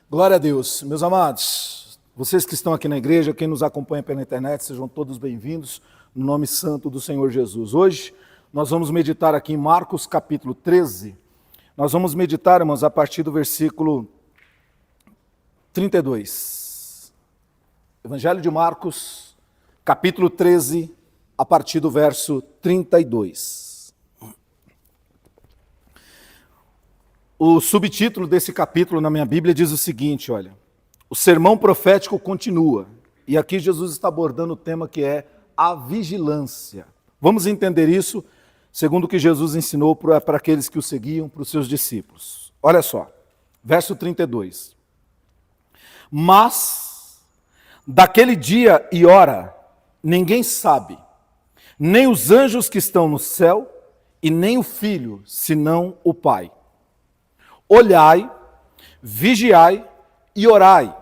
Glória a Deus. Meus amados, vocês que estão aqui na igreja, quem nos acompanha pela internet, sejam todos bem-vindos no nome santo do Senhor Jesus. Hoje nós vamos meditar aqui em Marcos capítulo 13. Nós vamos meditar, irmãos, a partir do versículo 32. Evangelho de Marcos, capítulo 13, a partir do verso 32. O subtítulo desse capítulo na minha Bíblia diz o seguinte, olha, o sermão profético continua, e aqui Jesus está abordando o tema que é a vigilância. Vamos entender isso segundo o que Jesus ensinou para aqueles que o seguiam, para os seus discípulos. Olha só, verso 32. Mas, daquele dia e hora, ninguém sabe, nem os anjos que estão no céu, e nem o Filho, senão o Pai. Olhai, vigiai e orai,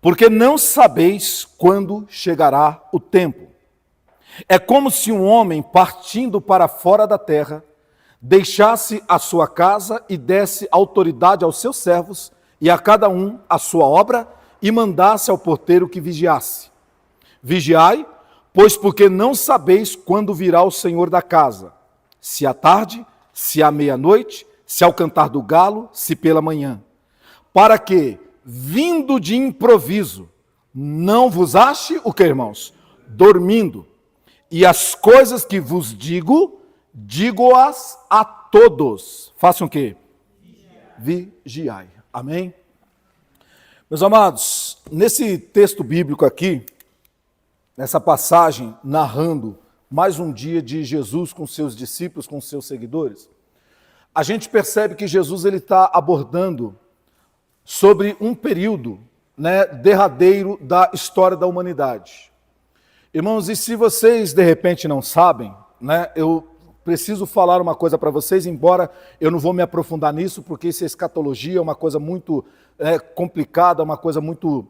porque não sabeis quando chegará o tempo. É como se um homem, partindo para fora da terra, deixasse a sua casa e desse autoridade aos seus servos, e a cada um a sua obra, e mandasse ao porteiro que vigiasse. Vigiai, pois porque não sabeis quando virá o Senhor da casa, se à tarde, se à meia-noite, se ao cantar do galo, se pela manhã, para que, vindo de improviso, não vos ache, o que, irmãos? Dormindo. E as coisas que vos digo, digo-as a todos. Façam o quê? Vigiai. Amém? Meus amados, nesse texto bíblico aqui, nessa passagem narrando mais um dia de Jesus com seus discípulos, com seus seguidores, a gente percebe que Jesus está abordando sobre um período, derradeiro da história da humanidade. Irmãos, e se vocês de repente não sabem, eu preciso falar uma coisa para vocês, embora eu não vou me aprofundar nisso, porque isso é escatologia, é uma coisa muito complicada, uma coisa muito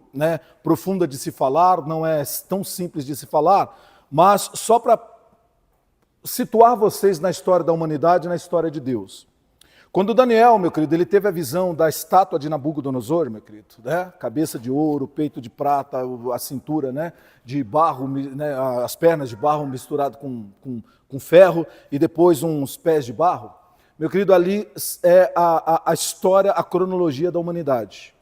profunda de se falar, não é tão simples de se falar, mas só para situar vocês na história da humanidade e na história de Deus. Quando Daniel, meu querido, ele teve a visão da estátua de Nabucodonosor, meu querido, cabeça de ouro, peito de prata, a cintura de barro, as pernas de barro misturado com ferro e depois uns pés de barro, meu querido, ali é a história, a cronologia da humanidade.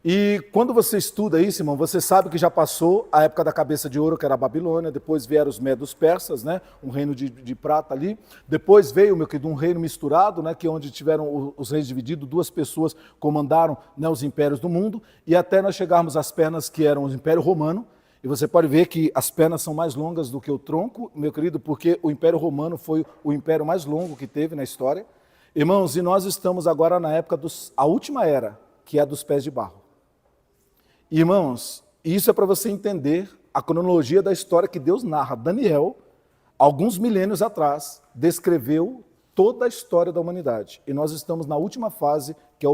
E quando você estuda isso, irmão, você sabe que já passou a época da cabeça de ouro, que era a Babilônia, depois vieram os medos persas, um reino de prata ali, depois veio, meu querido, um reino misturado, que é onde tiveram os reis divididos, duas pessoas comandaram os impérios do mundo, e até nós chegarmos às pernas que eram o Império Romano, e você pode ver que as pernas são mais longas do que o tronco, meu querido, porque o Império Romano foi o império mais longo que teve na história. Irmãos, e nós estamos agora na época a última era, que é a dos pés de barro. Irmãos, isso é para você entender a cronologia da história que Deus narra. Daniel, alguns milênios atrás, descreveu toda a história da humanidade. E nós estamos na última fase, que é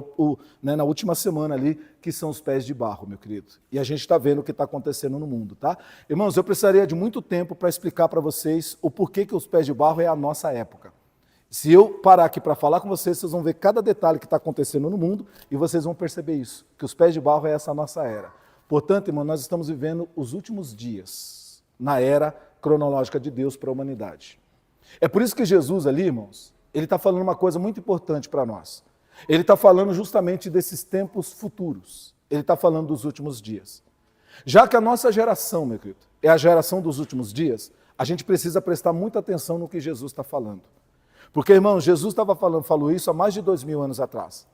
na última semana ali, que são os pés de barro, meu querido. E a gente está vendo o que está acontecendo no mundo, tá? Irmãos, eu precisaria de muito tempo para explicar para vocês o porquê que os pés de barro é a nossa época. Se eu parar aqui para falar com vocês, vocês vão ver cada detalhe que está acontecendo no mundo e vocês vão perceber isso, que os pés de barro é essa nossa era. Portanto, irmão, nós estamos vivendo os últimos dias na era cronológica de Deus para a humanidade. É por isso que Jesus ali, irmãos, ele está falando uma coisa muito importante para nós. Ele está falando justamente desses tempos futuros. Ele está falando dos últimos dias. Já que a nossa geração, meu querido, é a geração dos últimos dias, a gente precisa prestar muita atenção no que Jesus está falando. Porque, irmão, Jesus falou isso há mais de 2000 anos atrás.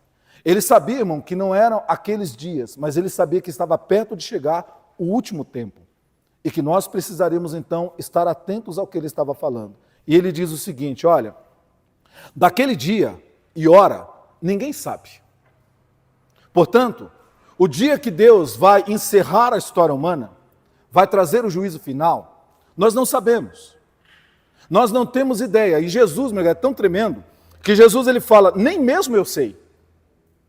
Ele sabia, irmão, que não eram aqueles dias, mas ele sabia que estava perto de chegar o último tempo. E que nós precisaríamos, então, estar atentos ao que ele estava falando. E ele diz o seguinte, olha, daquele dia e hora, ninguém sabe. Portanto, o dia que Deus vai encerrar a história humana, vai trazer o juízo final, nós não sabemos. Nós não temos ideia. E Jesus, meu, é tão tremendo, que Jesus ele fala, nem mesmo eu sei.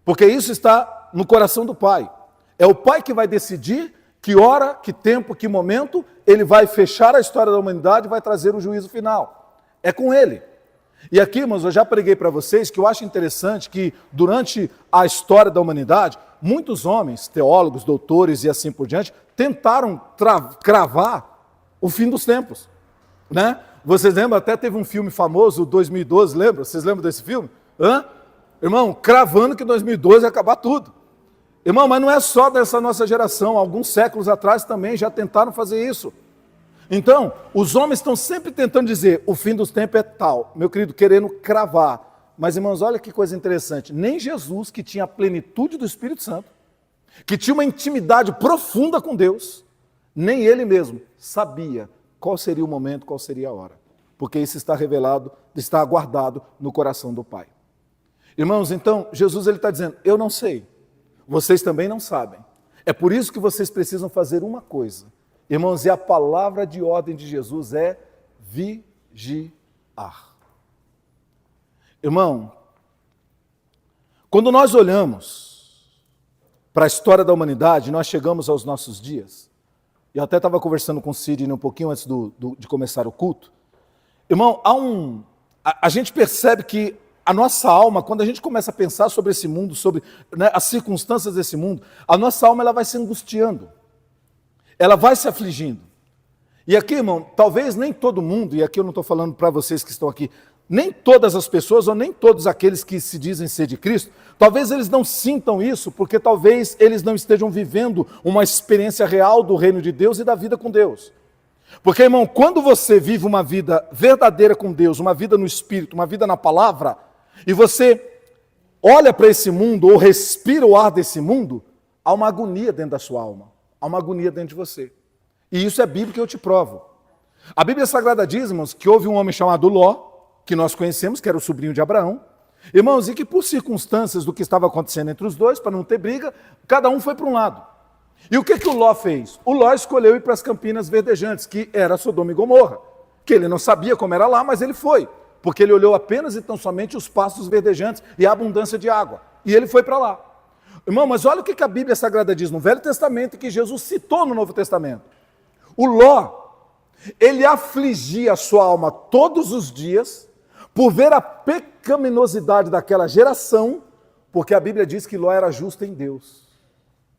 Porque isso está no coração do Pai. É o Pai que vai decidir que hora, que tempo, que momento, ele vai fechar a história da humanidade e vai trazer o juízo final. É com ele. E aqui, irmãos, eu já preguei para vocês que eu acho interessante que durante a história da humanidade, muitos homens, teólogos, doutores e assim por diante, tentaram cravar o fim dos tempos, né? Vocês lembram, até teve um filme famoso, 2012, lembra? Vocês lembram desse filme? Irmão, cravando que 2012 ia acabar tudo. Irmão, mas não é só dessa nossa geração, alguns séculos atrás também já tentaram fazer isso. Então, os homens estão sempre tentando dizer, o fim dos tempos é tal, meu querido, querendo cravar. Mas, irmãos, olha que coisa interessante, nem Jesus, que tinha a plenitude do Espírito Santo, que tinha uma intimidade profunda com Deus, nem ele mesmo sabia qual seria o momento, qual seria a hora. Porque isso está revelado, está guardado no coração do Pai. Irmãos, então, Jesus ele está dizendo, eu não sei, vocês também não sabem. É por isso que vocês precisam fazer uma coisa. Irmãos, e a palavra de ordem de Jesus é vigiar. Irmão, quando nós olhamos para a história da humanidade, nós chegamos aos nossos dias. Eu até estava conversando com o Sidney um pouquinho antes de começar o culto. Irmão, a gente percebe que a nossa alma, quando a gente começa a pensar sobre esse mundo, sobre, né, as circunstâncias desse mundo, a nossa alma ela vai se angustiando. Ela vai se afligindo. E aqui, irmão, talvez nem todo mundo, e aqui eu não estou falando para vocês que estão aqui, nem todas as pessoas, ou nem todos aqueles que se dizem ser de Cristo, talvez eles não sintam isso, porque talvez eles não estejam vivendo uma experiência real do reino de Deus e da vida com Deus. Porque, irmão, quando você vive uma vida verdadeira com Deus, uma vida no Espírito, uma vida na palavra, e você olha para esse mundo, ou respira o ar desse mundo, há uma agonia dentro da sua alma. Há uma agonia dentro de você. E isso é bíblico que eu te provo. A Bíblia Sagrada diz, irmãos, que houve um homem chamado Ló, que nós conhecemos, que era o sobrinho de Abraão, irmãos, e que por circunstâncias do que estava acontecendo entre os dois, para não ter briga, cada um foi para um lado. E o que o Ló fez? O Ló escolheu ir para as Campinas Verdejantes, que era Sodoma e Gomorra, que ele não sabia como era lá, mas ele foi, porque ele olhou apenas e tão somente os pastos verdejantes e a abundância de água, e ele foi para lá. Irmão, mas olha o que a Bíblia Sagrada diz no Velho Testamento e que Jesus citou no Novo Testamento. O Ló, ele afligia a sua alma todos os dias por ver a pecaminosidade daquela geração, porque a Bíblia diz que Ló era justo em Deus.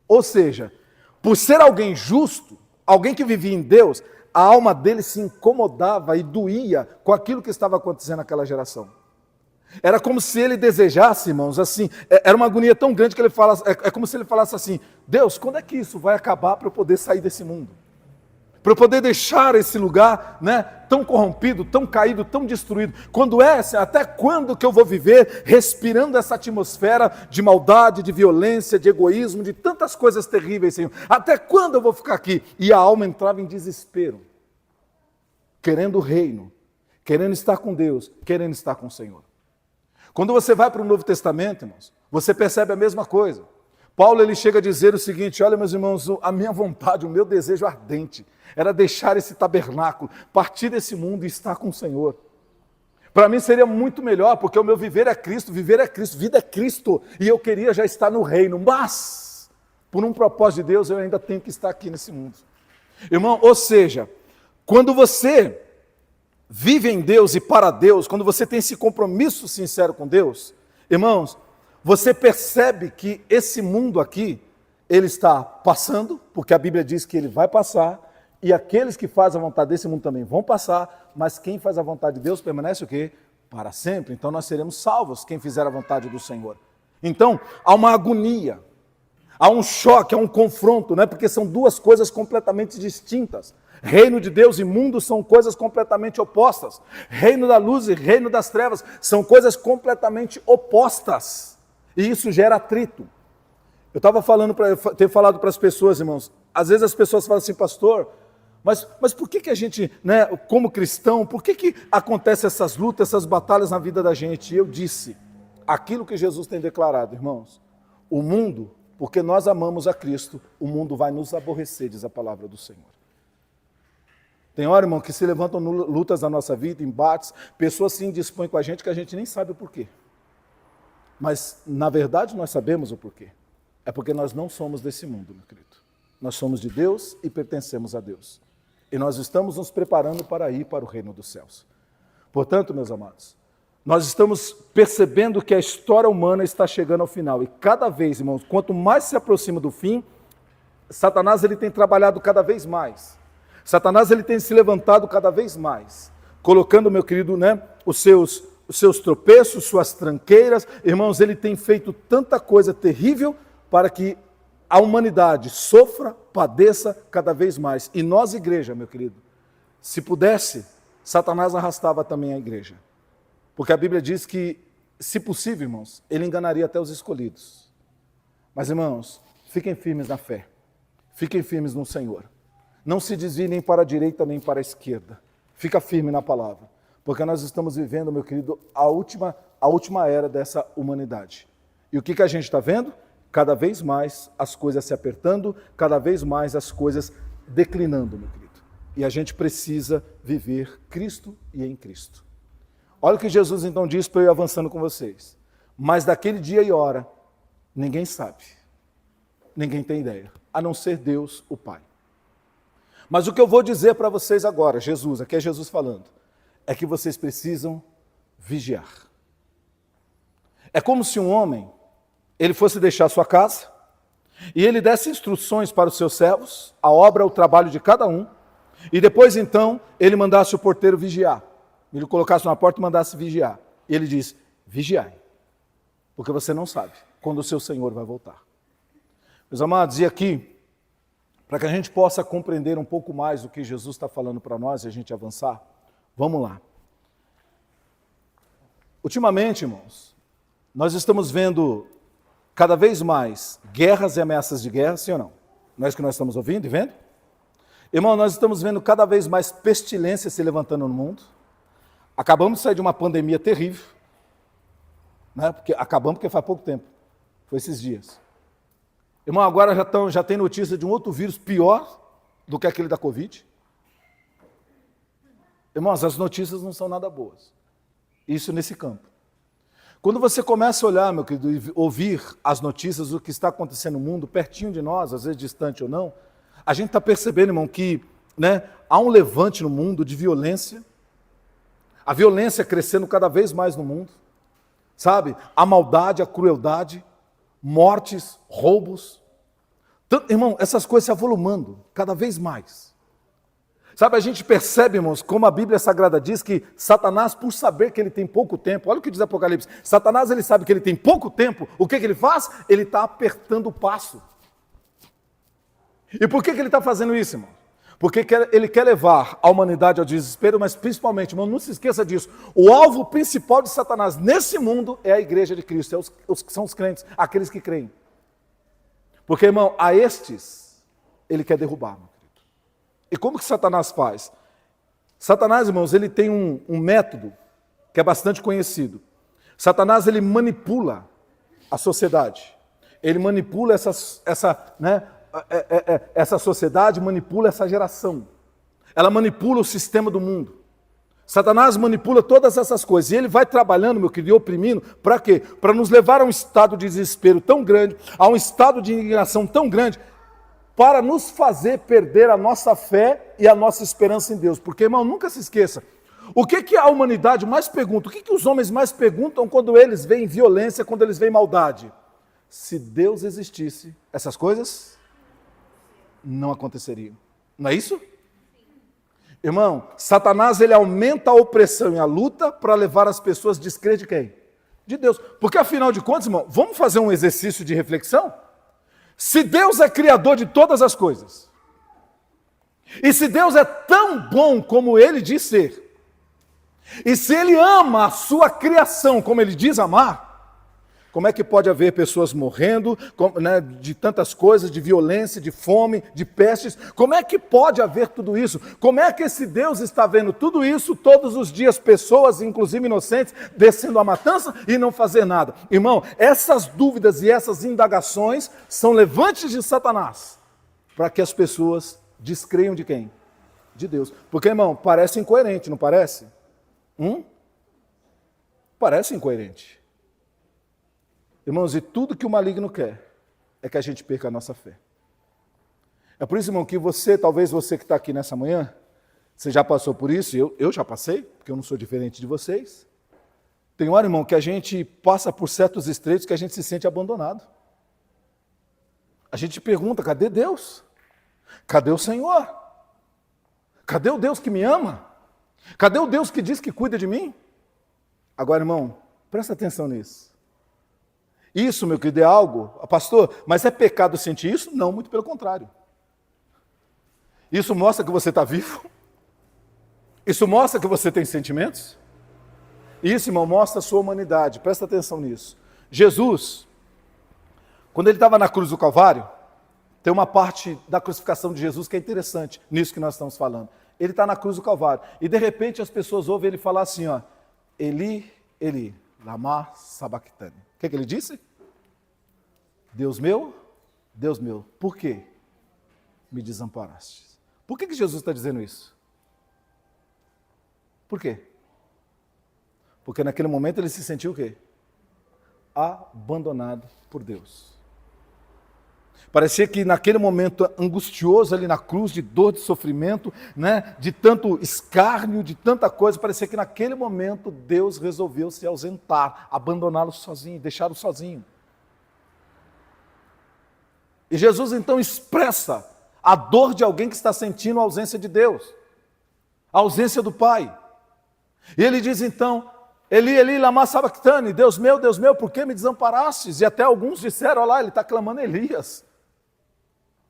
Ou seja, por ser alguém justo, alguém que vivia em Deus, a alma dele se incomodava e doía com aquilo que estava acontecendo naquela geração. Era como se ele desejasse, irmãos, assim, era uma agonia tão grande que ele fala, é como se ele falasse assim, Deus, quando é que isso vai acabar para eu poder sair desse mundo? Para eu poder deixar esse lugar, né, tão corrompido, tão caído, tão destruído. Quando até quando que eu vou viver respirando essa atmosfera de maldade, de violência, de egoísmo, de tantas coisas terríveis, Senhor? Até quando eu vou ficar aqui? E a alma entrava em desespero, querendo o reino, querendo estar com Deus, querendo estar com o Senhor. Quando você vai para o Novo Testamento, irmãos, você percebe a mesma coisa. Paulo ele chega a dizer o seguinte, olha meus irmãos, a minha vontade, o meu desejo ardente era deixar esse tabernáculo, partir desse mundo e estar com o Senhor. Para mim seria muito melhor, porque o meu viver é Cristo, vida é Cristo, e eu queria já estar no reino, mas, por um propósito de Deus, eu ainda tenho que estar aqui nesse mundo. Irmão, ou seja, quando você vive em Deus e para Deus, quando você tem esse compromisso sincero com Deus, irmãos, você percebe que esse mundo aqui, ele está passando, porque a Bíblia diz que ele vai passar, e aqueles que fazem a vontade desse mundo também vão passar, mas quem faz a vontade de Deus permanece o quê? Para sempre. Então nós seremos salvos, quem fizer a vontade do Senhor. Então, há uma agonia, há um choque, há um confronto, né? Porque são duas coisas completamente distintas. Reino de Deus e mundo são coisas completamente opostas. Reino da luz e reino das trevas são coisas completamente opostas. E isso gera atrito. Eu tenho falado para as pessoas, irmãos, às vezes as pessoas falam assim, pastor, mas por que a gente, né, como cristão, por que acontecem essas lutas, essas batalhas na vida da gente? E eu disse, aquilo que Jesus tem declarado, irmãos, o mundo, porque nós amamos a Cristo, o mundo vai nos aborrecer, diz a palavra do Senhor. Tem hora, irmão, que se levantam lutas na nossa vida, embates, pessoas se indispõem com a gente que a gente nem sabe o porquê. Mas, na verdade, nós sabemos o porquê. É porque nós não somos desse mundo, meu querido. Nós somos de Deus e pertencemos a Deus. E nós estamos nos preparando para ir para o reino dos céus. Portanto, meus amados, Nós estamos percebendo que a história humana está chegando ao final. E cada vez, irmãos, quanto mais se aproxima do fim, Satanás ele tem trabalhado cada vez mais. Satanás ele tem se levantado cada vez mais, colocando, meu querido, os seus tropeços, suas tranqueiras. Irmãos, ele tem feito tanta coisa terrível para que a humanidade sofra, padeça cada vez mais. E nós, igreja, meu querido, se pudesse, Satanás arrastava também a igreja. Porque a Bíblia diz que, se possível, irmãos, ele enganaria até os escolhidos. Mas, irmãos, fiquem firmes na fé. Fiquem firmes no Senhor. Não se desviem nem para a direita nem para a esquerda. Fica firme na palavra. Porque nós estamos vivendo, meu querido, a última era dessa humanidade. E o que a gente está vendo? Cada vez mais as coisas se apertando, cada vez mais as coisas declinando, meu querido. E a gente precisa viver Cristo e em Cristo. Olha o que Jesus então diz para eu ir avançando com vocês. Mas daquele dia e hora, ninguém sabe. Ninguém tem ideia, a não ser Deus, o Pai. Mas o que eu vou dizer para vocês agora, Jesus, aqui é Jesus falando, é que vocês precisam vigiar. É como se um homem, ele fosse deixar sua casa, e ele desse instruções para os seus servos, a obra, o trabalho de cada um, e depois então, ele mandasse o porteiro vigiar. Ele colocasse na porta e mandasse vigiar. E ele diz, vigiai, porque você não sabe quando o seu Senhor vai voltar. Meus amados, e aqui, para que a gente possa compreender um pouco mais o que Jesus está falando para nós e a gente avançar, vamos lá. Ultimamente, irmãos, nós estamos vendo cada vez mais guerras e ameaças de guerra, sim ou não? Não é isso que nós estamos ouvindo e vendo? Irmão, nós estamos vendo cada vez mais pestilência se levantando no mundo. Acabamos de sair de uma pandemia terrível, porque faz pouco tempo, foi esses dias. Irmão, agora já tem notícia de um outro vírus pior do que aquele da Covid. Irmãos, as notícias não são nada boas. Isso nesse campo. Quando você começa a olhar, meu querido, e ouvir as notícias do que está acontecendo no mundo, pertinho de nós, às vezes distante ou não, a gente está percebendo, irmão, que há um levante no mundo de violência, a violência crescendo cada vez mais no mundo, sabe? A maldade, a crueldade, mortes, roubos. Irmão, essas coisas se avolumando cada vez mais. Sabe, a gente percebe, irmãos, como a Bíblia Sagrada diz que Satanás, por saber que ele tem pouco tempo, olha o que diz Apocalipse, Satanás ele sabe que ele tem pouco tempo, o que ele faz? Ele está apertando o passo. E por que ele está fazendo isso, irmão? Porque ele quer levar a humanidade ao desespero, mas principalmente, irmão, não se esqueça disso, o alvo principal de Satanás nesse mundo é a igreja de Cristo, são os crentes, aqueles que creem. Porque, irmão, a estes, ele quer derrubar, meu querido. E como que Satanás faz? Satanás, irmãos, ele tem um método que é bastante conhecido. Satanás, ele manipula a sociedade. Ele manipula essa sociedade, manipula essa geração. Ela manipula o sistema do mundo. Satanás manipula todas essas coisas. E ele vai trabalhando, meu querido, e oprimindo. Para quê? Para nos levar a um estado de desespero tão grande, a um estado de indignação tão grande, para nos fazer perder a nossa fé e a nossa esperança em Deus. Porque, irmão, nunca se esqueça, o que a humanidade mais pergunta, o que os homens mais perguntam quando eles veem violência, quando eles veem maldade? Se Deus existisse, essas coisas não aconteceriam. Não é isso? Irmão, Satanás ele aumenta a opressão e a luta para levar as pessoas a descrer de quem? De Deus. Porque afinal de contas, irmão, vamos fazer um exercício de reflexão? Se Deus é criador de todas as coisas, e se Deus é tão bom como Ele diz ser, e se Ele ama a sua criação como Ele diz amar, como é que pode haver pessoas morrendo, de tantas coisas, de violência, de fome, de pestes? Como é que pode haver tudo isso? Como é que esse Deus está vendo tudo isso, todos os dias, pessoas, inclusive inocentes, descendo a matança e não fazer nada? Irmão, essas dúvidas e essas indagações são levantes de Satanás, para que as pessoas descreiam de quem? De Deus. Porque, irmão, parece incoerente, não parece? Parece incoerente. Irmãos, e tudo que o maligno quer é que a gente perca a nossa fé. É por isso, irmão, que talvez você que está aqui nessa manhã, você já passou por isso, eu já passei, porque eu não sou diferente de vocês. Tem hora, irmão, que a gente passa por certos estreitos que a gente se sente abandonado. A gente pergunta, cadê Deus? Cadê o Senhor? Cadê o Deus que me ama? Cadê o Deus que diz que cuida de mim? Agora, irmão, presta atenção nisso. Isso, meu querido, é algo, pastor, mas é pecado sentir isso? Não, muito pelo contrário. Isso mostra que você está vivo? Isso mostra que você tem sentimentos? Isso, irmão, mostra a sua humanidade. Presta atenção nisso. Jesus, quando ele estava na cruz do Calvário, tem uma parte da crucificação de Jesus que é interessante, nisso que nós estamos falando. Ele está na cruz do Calvário, e de repente as pessoas ouvem ele falar assim, ó, Eli, Eli, lama sabachthani. O que ele disse? Deus meu, por que me desamparaste? Por que Jesus está dizendo isso? Por quê? Porque naquele momento ele se sentiu o quê? Abandonado por Deus. Parecia que naquele momento angustioso ali na cruz, de dor, de sofrimento, né, de tanto escárnio, de tanta coisa, parecia que naquele momento Deus resolveu se ausentar, abandoná-lo sozinho, deixá-lo sozinho. E Jesus então expressa a dor de alguém que está sentindo a ausência de Deus, a ausência do Pai. E ele diz então, Eli, Eli, lama sabachthani, Deus meu, por que me desamparastes? E até alguns disseram, olha lá, ele está clamando Elias.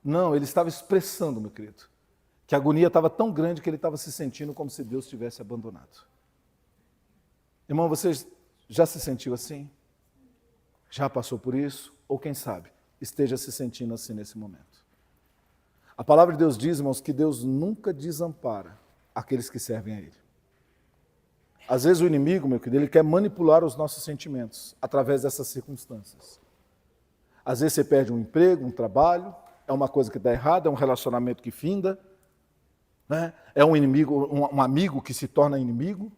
Não, ele estava expressando, meu querido, que a agonia estava tão grande que ele estava se sentindo como se Deus tivesse abandonado. Irmão, você já se sentiu assim? Já passou por isso? Ou quem sabe, esteja se sentindo assim nesse momento. A palavra de Deus diz, irmãos, que Deus nunca desampara aqueles que servem a Ele. Às vezes o inimigo, meu querido, ele quer manipular os nossos sentimentos através dessas circunstâncias. Às vezes você perde um emprego, um trabalho, é uma coisa que dá errado, é um relacionamento que finda, né? É um inimigo, um amigo que se torna inimigo.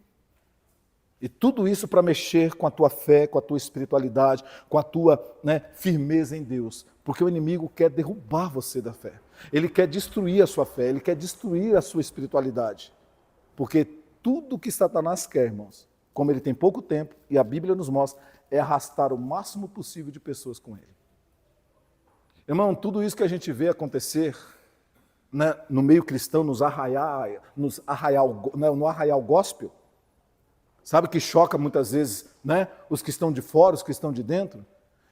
E tudo isso para mexer com a tua fé, com a tua espiritualidade, com a tua, né, firmeza em Deus. Porque o inimigo quer derrubar você da fé. Ele quer destruir a sua fé, ele quer destruir a sua espiritualidade. Porque tudo que Satanás quer, irmãos, como ele tem pouco tempo, e a Bíblia nos mostra, é arrastar o máximo possível de pessoas com ele. Irmão, tudo isso que a gente vê acontecer, né, no meio cristão, no arraial gospel, sabe que choca muitas vezes, né, os que estão de fora, os que estão de dentro?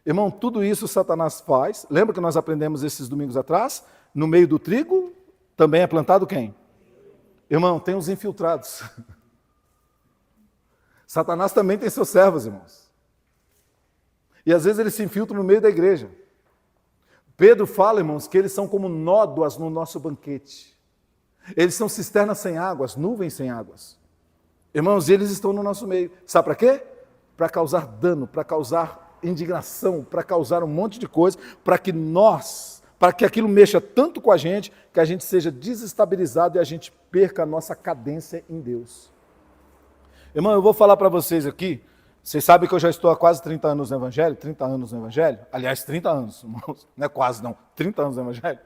Irmão, tudo isso Satanás faz. Lembra que nós aprendemos esses domingos atrás? No meio do trigo também é plantado quem? Irmão, tem os infiltrados. Satanás também tem seus servos, irmãos. E às vezes eles se infiltram no meio da igreja. Pedro fala, irmãos, que eles são como nódoas no nosso banquete. Eles são cisternas sem águas, nuvens sem águas. Irmãos, eles estão no nosso meio. Sabe para quê? Para causar dano, para causar indignação, para causar um monte de coisa, para que aquilo mexa tanto com a gente, que a gente seja desestabilizado e a gente perca a nossa cadência em Deus. Irmão, eu vou falar para vocês aqui, vocês sabem que eu já estou há quase 30 anos no Evangelho, aliás, 30 anos, irmãos, não é quase não, 30 anos no Evangelho.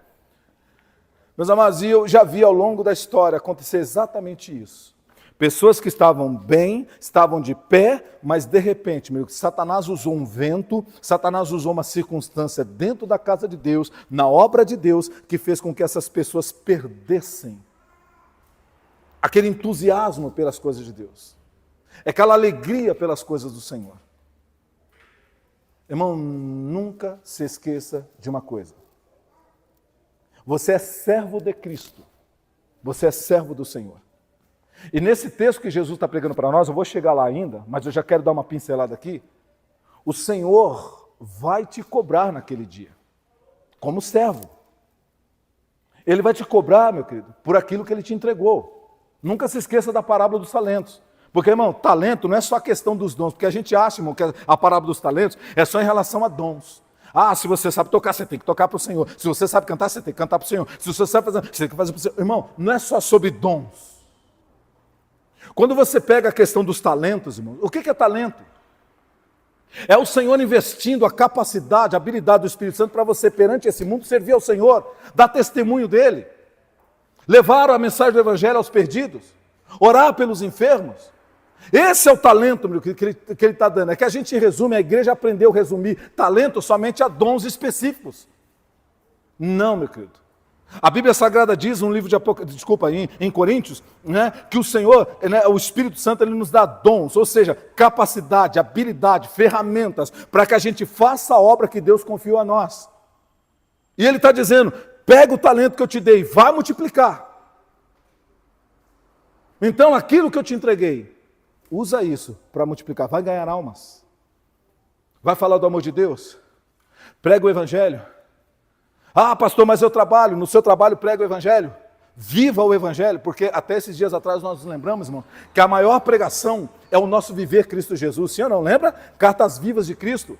Meus amados, e eu já vi ao longo da história acontecer exatamente isso. Pessoas que estavam bem, estavam de pé, mas de repente, Satanás usou um vento, Satanás usou uma circunstância dentro da casa de Deus, na obra de Deus, que fez com que essas pessoas perdessem aquele entusiasmo pelas coisas de Deus, aquela alegria pelas coisas do Senhor. Irmão, nunca se esqueça de uma coisa. Você é servo de Cristo, você é servo do Senhor. E nesse texto que Jesus está pregando para nós, eu vou chegar lá ainda, mas eu já quero dar uma pincelada aqui. O Senhor vai te cobrar naquele dia, como servo. Ele vai te cobrar, meu querido, por aquilo que Ele te entregou. Nunca se esqueça da parábola dos talentos. Porque, irmão, talento não é só a questão dos dons, porque a gente acha, irmão, que a parábola dos talentos é só em relação a dons. Ah, se você sabe tocar, você tem que tocar para o Senhor. Se você sabe cantar, você tem que cantar para o Senhor. Se você sabe fazer, você tem que fazer para o Senhor. Irmão, não é só sobre dons. Quando você pega a questão dos talentos, irmão, o que é talento? É o Senhor investindo a capacidade, a habilidade do Espírito Santo para você, perante esse mundo, servir ao Senhor, dar testemunho dEle, levar a mensagem do Evangelho aos perdidos, orar pelos enfermos. Esse é o talento, meu, que ele está dando. É que a gente resume, a igreja aprendeu a resumir talento somente a dons específicos. Não, meu querido. A Bíblia Sagrada diz, no livro de em Coríntios, né, que o Senhor, né, o Espírito Santo, ele nos dá dons, ou seja, capacidade, habilidade, ferramentas, para que a gente faça a obra que Deus confiou a nós. E ele está dizendo, pega o talento que eu te dei, vai multiplicar. Então, aquilo que eu te entreguei, usa isso para multiplicar, vai ganhar almas. Vai falar do amor de Deus, prega o Evangelho. Ah, pastor, mas eu trabalho, no seu trabalho prega o Evangelho. Viva o Evangelho, porque até esses dias atrás nós nos lembramos, irmão, que a maior pregação é o nosso viver Cristo Jesus. Sim ou não? Lembra? Cartas vivas de Cristo.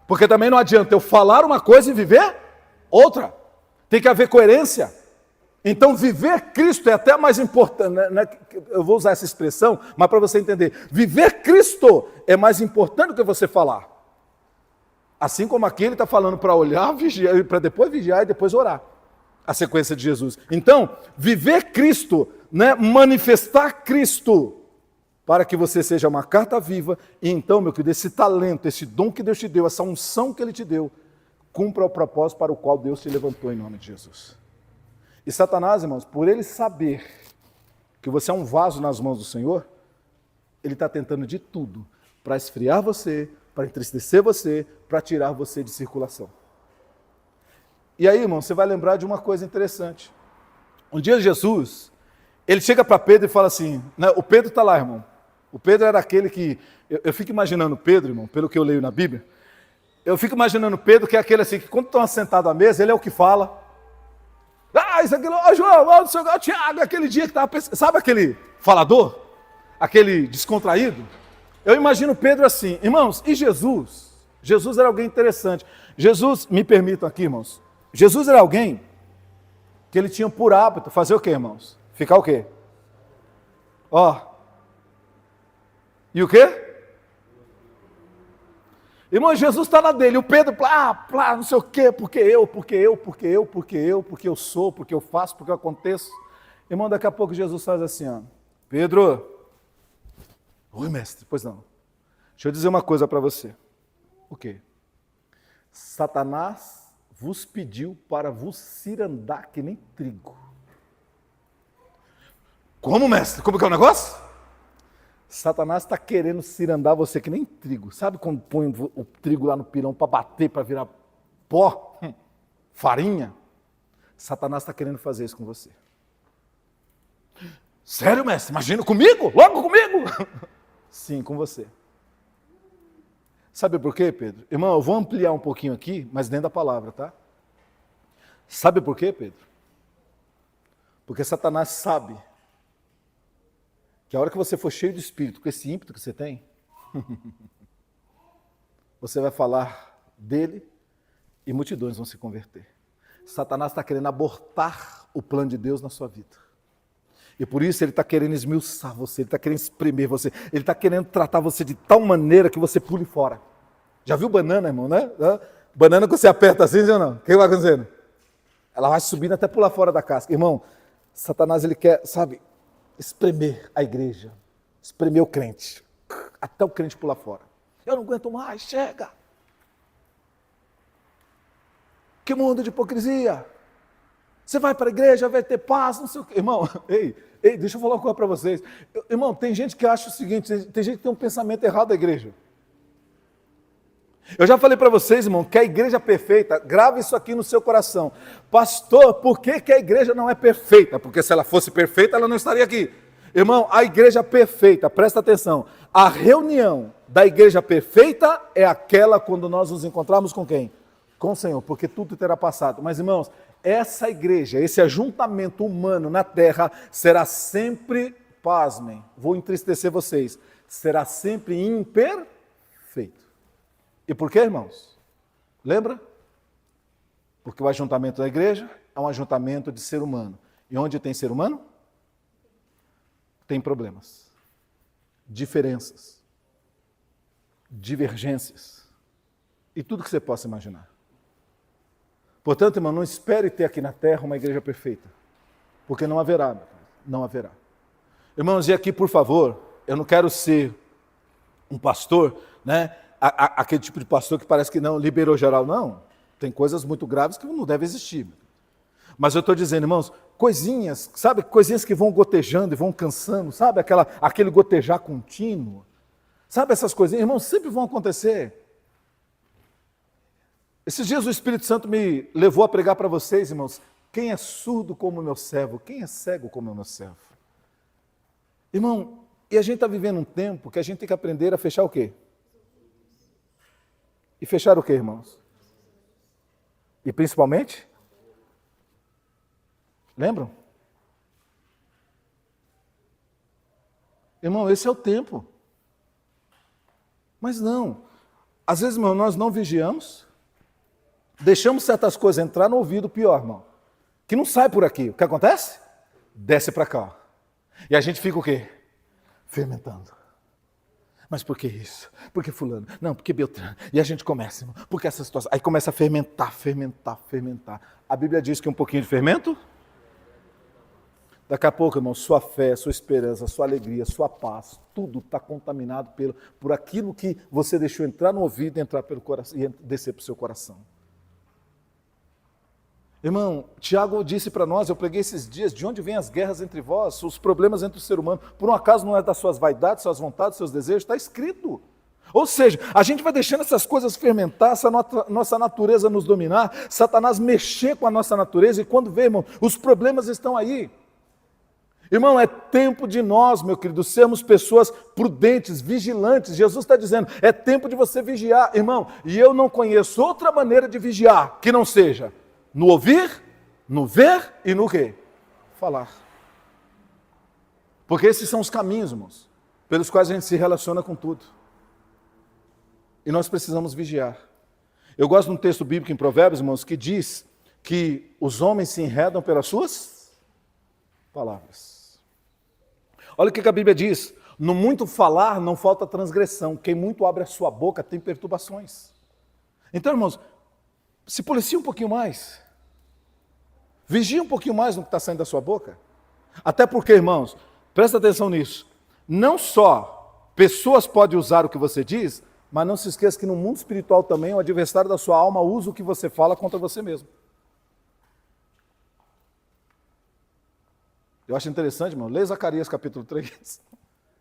Porque também não adianta eu falar uma coisa e viver outra. Tem que haver coerência. Então viver Cristo é até mais importante, né? Eu vou usar essa expressão, mas para você entender, viver Cristo é mais importante do que você falar. Assim como aqui ele está falando para olhar, vigiar, para depois vigiar e depois orar. A sequência de Jesus. Então, viver Cristo, né, manifestar Cristo, para que você seja uma carta viva, e então, meu querido, esse talento, esse dom que Deus te deu, essa unção que Ele te deu, cumpra o propósito para o qual Deus te levantou em nome de Jesus. E Satanás, irmãos, por ele saber que você é um vaso nas mãos do Senhor, ele está tentando de tudo para esfriar você, para entristecer você, para tirar você de circulação. E aí, irmão, você vai lembrar de uma coisa interessante. Um dia Jesus, ele chega para Pedro e fala assim, né, o Pedro está lá, irmão. O Pedro era aquele que, eu fico imaginando Pedro, irmão, pelo que eu leio na Bíblia, eu fico imaginando Pedro que é aquele assim, que quando estão assentados à mesa, ele é o que fala. Ah, isso aqui, ó, João, ó, seu Tiago, aquele dia que estava pensando, sabe aquele falador? Aquele descontraído? Eu imagino Pedro assim, irmãos, e Jesus? Jesus era alguém interessante. Jesus, me permitam aqui, irmãos, Jesus era alguém que ele tinha por hábito fazer o quê, irmãos? Ficar o quê? Ó. E o quê? Irmão, Jesus está na dele, o Pedro, não sei o quê, porque eu sou, porque eu faço, porque eu aconteço. Irmão, daqui a pouco Jesus faz assim, ó. Pedro, oi mestre, pois não. Deixa eu dizer uma coisa para você. O quê? Satanás vos pediu para vos cirandar que nem trigo. Como, mestre? Como que é o negócio? Satanás está querendo cirandar você que nem trigo. Sabe quando põe o trigo lá no pirão para bater, para virar pó? Farinha? Satanás está querendo fazer isso com você. Sério, mestre? Imagina comigo? Logo comigo? Sim, com você. Sabe por quê, Pedro? Irmão, eu vou ampliar um pouquinho aqui, mas dentro da palavra, tá? Sabe por quê, Pedro? Porque Satanás sabe que a hora que você for cheio de espírito, com esse ímpeto que você tem, você vai falar dele e multidões vão se converter. Satanás está querendo abortar o plano de Deus na sua vida. E por isso ele está querendo esmiuçar você, ele está querendo espremer você, ele está querendo tratar você de tal maneira que você pule fora. Já viu banana, irmão, né? Banana que você aperta assim, ou não? O que vai acontecendo? Ela vai subindo até pular fora da casca. Irmão, Satanás ele quer, sabe, espremer a igreja, espremer o crente, até o crente pular fora. Eu não aguento mais, chega. Que mundo de hipocrisia. Você vai para a igreja, vai ter paz, não sei o quê. Irmão, ei, deixa eu falar uma coisa para vocês. Irmão, tem gente que acha o seguinte, tem gente que tem um pensamento errado da igreja. Eu já falei para vocês, irmão, que a igreja perfeita, grave isso aqui no seu coração. Pastor, por que a igreja não é perfeita? Porque se ela fosse perfeita, ela não estaria aqui. Irmão, a igreja perfeita, presta atenção, a reunião da igreja perfeita é aquela quando nós nos encontramos com quem? Com o Senhor, porque tudo terá passado. Mas, irmãos, essa igreja, esse ajuntamento humano na terra será sempre, pasmem, vou entristecer vocês, será sempre imperfeito. E por quê, irmãos? Lembra? Porque o ajuntamento da igreja é um ajuntamento de ser humano. E onde tem ser humano? Tem problemas, diferenças, divergências e tudo que você possa imaginar. Portanto, irmão, não espere ter aqui na terra uma igreja perfeita, porque não haverá, não haverá. Irmãos, e aqui, por favor, eu não quero ser um pastor, né? Aquele tipo de pastor que parece que não liberou geral, não. Tem coisas muito graves que não devem existir. Mas eu estou dizendo, irmãos, coisinhas, sabe? Coisinhas que vão gotejando e vão cansando, sabe? Aquele gotejar contínuo. Sabe essas coisinhas? Irmãos, sempre vão acontecer. Esses dias o Espírito Santo me levou a pregar para vocês, irmãos, quem é surdo como o meu servo? Quem é cego como o meu servo? Irmão, e a gente está vivendo um tempo que a gente tem que aprender a fechar o quê? E fechar o quê, irmãos? E principalmente? Lembram? Irmão, esse é o tempo. Mas não. Às vezes, irmão, nós não vigiamos, deixamos certas coisas entrar no ouvido, pior, irmão, que não sai por aqui. O que acontece? Desce para cá. E a gente fica o quê? Fermentando. Mas por que isso? Por que fulano? Não, porque Beltrano. E a gente começa, irmão, porque essa situação. Aí começa a fermentar. A Bíblia diz que um pouquinho de fermento. Daqui a pouco, irmão, sua fé, sua esperança, sua alegria, sua paz, tudo está contaminado por aquilo que você deixou entrar no ouvido, entrar pelo coração e descer para o seu coração. Irmão, Tiago disse para nós, eu preguei esses dias, de onde vêm as guerras entre vós, os problemas entre o ser humano, por um acaso não é das suas vaidades, suas vontades, seus desejos, está escrito. Ou seja, a gente vai deixando essas coisas fermentar, essa nossa natureza nos dominar, Satanás mexer com a nossa natureza, e quando vê, irmão, os problemas estão aí. Irmão, é tempo de nós, meu querido, sermos pessoas prudentes, vigilantes. Jesus está dizendo, é tempo de você vigiar, irmão. E eu não conheço outra maneira de vigiar que não seja no ouvir, no ver e no quê? Falar. Porque esses são os caminhos, irmãos, pelos quais a gente se relaciona com tudo. E nós precisamos vigiar. Eu gosto de um texto bíblico em Provérbios, irmãos, que diz que os homens se enredam pelas suas palavras. Olha o que a Bíblia diz, no muito falar não falta transgressão, quem muito abre a sua boca tem perturbações. Então, irmãos, se policia um pouquinho mais, vigia um pouquinho mais no que está saindo da sua boca, até porque, irmãos, presta atenção nisso, não só pessoas podem usar o que você diz, mas não se esqueça que no mundo espiritual também o adversário da sua alma usa o que você fala contra você mesmo. Eu acho interessante, irmão, lê Zacarias capítulo 3.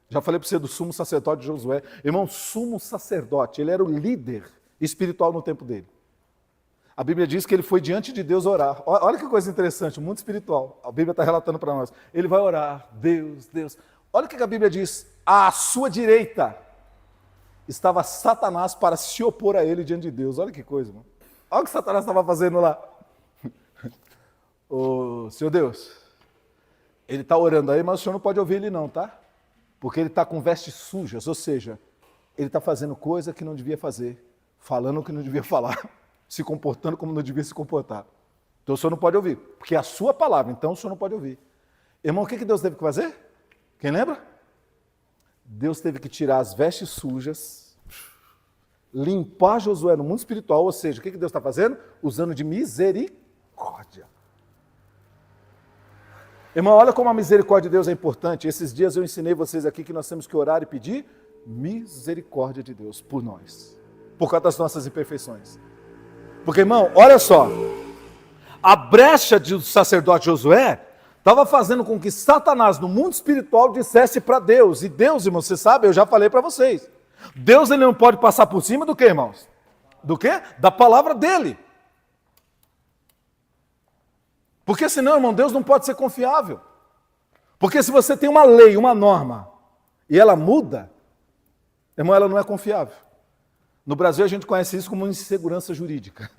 Já falei para você do sumo sacerdote de Josué. Irmão, sumo sacerdote, ele era o líder espiritual no tempo dele. A Bíblia diz que ele foi diante de Deus orar. Olha que coisa interessante, o mundo espiritual. A Bíblia está relatando para nós. Ele vai orar, Deus. Olha o que a Bíblia diz. À sua direita estava Satanás para se opor a ele diante de Deus. Olha que coisa, irmão. Olha o que Satanás estava fazendo lá. Ô, Senhor Deus, ele está orando aí, mas o senhor não pode ouvir ele não, tá? Porque ele está com vestes sujas, ou seja, ele está fazendo coisa que não devia fazer, falando o que não devia falar, se comportando como não devia se comportar. Então o senhor não pode ouvir, porque é a sua palavra, então o senhor não pode ouvir. Irmão, o que Deus teve que fazer? Quem lembra? Deus teve que tirar as vestes sujas, limpar Josué no mundo espiritual, ou seja, o que Deus está fazendo? Usando de misericórdia. Irmão, olha como a misericórdia de Deus é importante. Esses dias eu ensinei vocês aqui que nós temos que orar e pedir misericórdia de Deus por nós, por causa das nossas imperfeições. Porque, irmão, olha só, a brecha do sacerdote Josué estava fazendo com que Satanás, no mundo espiritual, dissesse para Deus. E Deus, irmão, você sabe, eu já falei para vocês. Deus, ele não pode passar por cima do quê, irmãos? Do quê? Da palavra dele. Porque senão, irmão, Deus não pode ser confiável. Porque se você tem uma lei, uma norma, e ela muda, irmão, ela não é confiável. No Brasil a gente conhece isso como insegurança jurídica.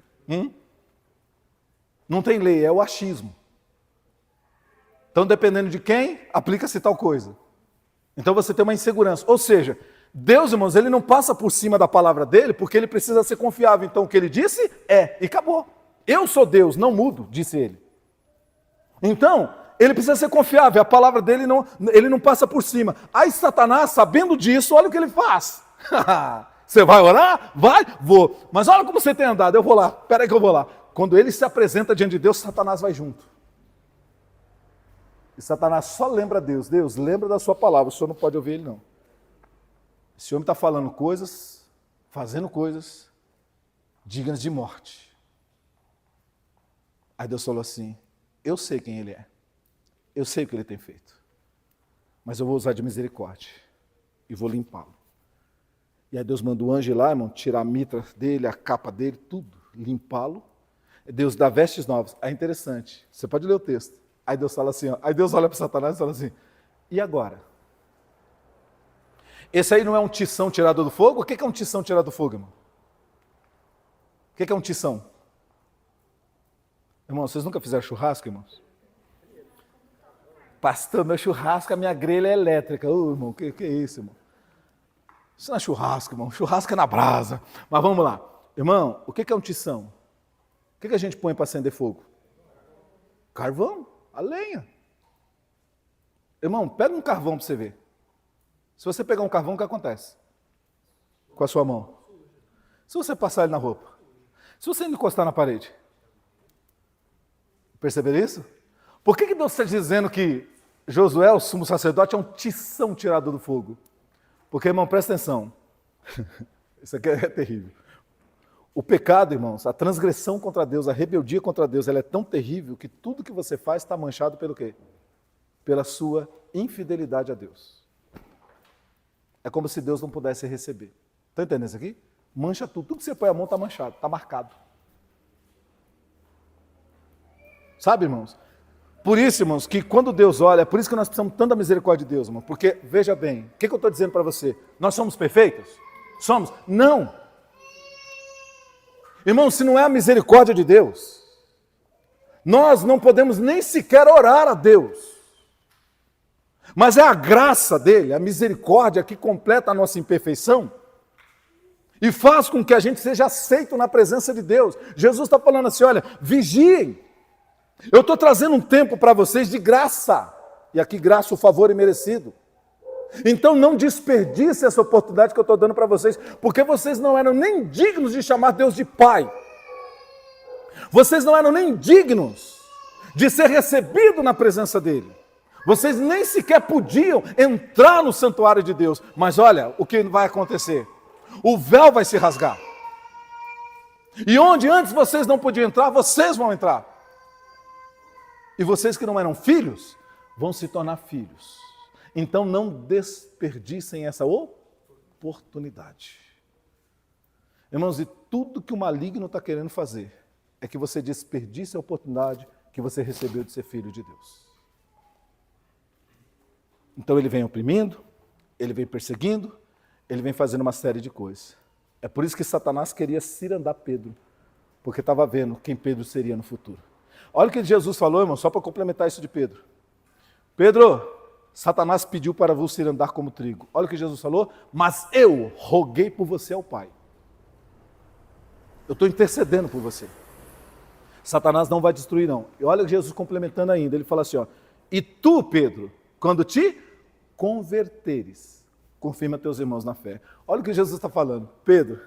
Não tem lei, é o achismo. Então, dependendo de quem, aplica-se tal coisa. Então você tem uma insegurança. Ou seja, Deus, irmãos, ele não passa por cima da palavra dele, porque ele precisa ser confiável. Então o que ele disse é, e acabou. Eu sou Deus, não mudo, disse ele. Então, ele precisa ser confiável, a palavra dele ele não passa por cima. Aí Satanás, sabendo disso, olha o que ele faz. Você vai orar? Vai? Vou. Mas olha como você tem andado, eu vou lá, peraí que eu vou lá. Quando ele se apresenta diante de Deus, Satanás vai junto. E Satanás só lembra a Deus, Deus, lembra da sua palavra, o senhor não pode ouvir ele não. Esse homem está falando coisas, fazendo coisas dignas de morte. Aí Deus falou assim, eu sei quem ele é, eu sei o que ele tem feito, mas eu vou usar de misericórdia e vou limpá-lo. E aí Deus manda o anjo ir lá, irmão, tirar a mitra dele, a capa dele, tudo, limpá-lo. Deus dá vestes novas. É interessante, você pode ler o texto. Aí Deus fala assim, ó, aí Deus olha para Satanás e fala assim, e agora? Esse aí não é um tição tirado do fogo? O que é um tição tirado do fogo, irmão? O que é um tição? Irmão, vocês nunca fizeram churrasco, irmãos? Pastor, meu churrasco, a minha grelha é elétrica. Irmão, que é isso, irmão? Isso não é churrasco, irmão. Churrasco é na brasa. Mas vamos lá. Irmão, o que é um tição? O que a gente põe para acender fogo? Carvão, a lenha. Irmão, pega um carvão para você ver. Se você pegar um carvão, o que acontece? Com a sua mão. Se você passar ele na roupa. Se você encostar na parede. Perceberam isso? Por que Deus está dizendo que Josué, o sumo sacerdote, é um tição tirado do fogo? Porque, irmão, presta atenção. Isso aqui é terrível. O pecado, irmãos, a transgressão contra Deus, a rebeldia contra Deus, ela é tão terrível que tudo que você faz está manchado pelo quê? Pela sua infidelidade a Deus. É como se Deus não pudesse receber. Está entendendo isso aqui? Mancha tudo. Tudo que você põe a mão está manchado, está marcado. Sabe, irmãos? Por isso, irmãos, que quando Deus olha, é por isso que nós precisamos tanto da misericórdia de Deus, irmão. Porque, veja bem, o que eu estou dizendo para você? Nós somos perfeitos? Somos? Não! Irmão, se não é a misericórdia de Deus, nós não podemos nem sequer orar a Deus. Mas é a graça dele, a misericórdia que completa a nossa imperfeição e faz com que a gente seja aceito na presença de Deus. Jesus está falando assim, olha, vigiem. Eu estou trazendo um tempo para vocês de graça. E aqui graça, o favor imerecido. Então não desperdice essa oportunidade que eu estou dando para vocês, porque vocês não eram nem dignos de chamar Deus de Pai. Vocês não eram nem dignos de ser recebido na presença dele. Vocês nem sequer podiam entrar no santuário de Deus. Mas olha o que vai acontecer. O véu vai se rasgar. E onde antes vocês não podiam entrar, vocês vão entrar. E vocês que não eram filhos, vão se tornar filhos. Então não desperdicem essa oportunidade. Irmãos, e tudo que o maligno está querendo fazer é que você desperdice a oportunidade que você recebeu de ser filho de Deus. Então ele vem oprimindo, ele vem perseguindo, ele vem fazendo uma série de coisas. É por isso que Satanás queria cirandar Pedro, porque estava vendo quem Pedro seria no futuro. Olha o que Jesus falou, irmão, só para complementar isso de Pedro. Pedro, Satanás pediu para vos cirandar como trigo. Olha o que Jesus falou, mas eu roguei por você ao Pai. Eu estou intercedendo por você. Satanás não vai destruir, não. E olha Jesus complementando ainda, ele fala assim, ó, e tu, Pedro, quando te converteres, confirma teus irmãos na fé. Olha o que Jesus está falando. Pedro,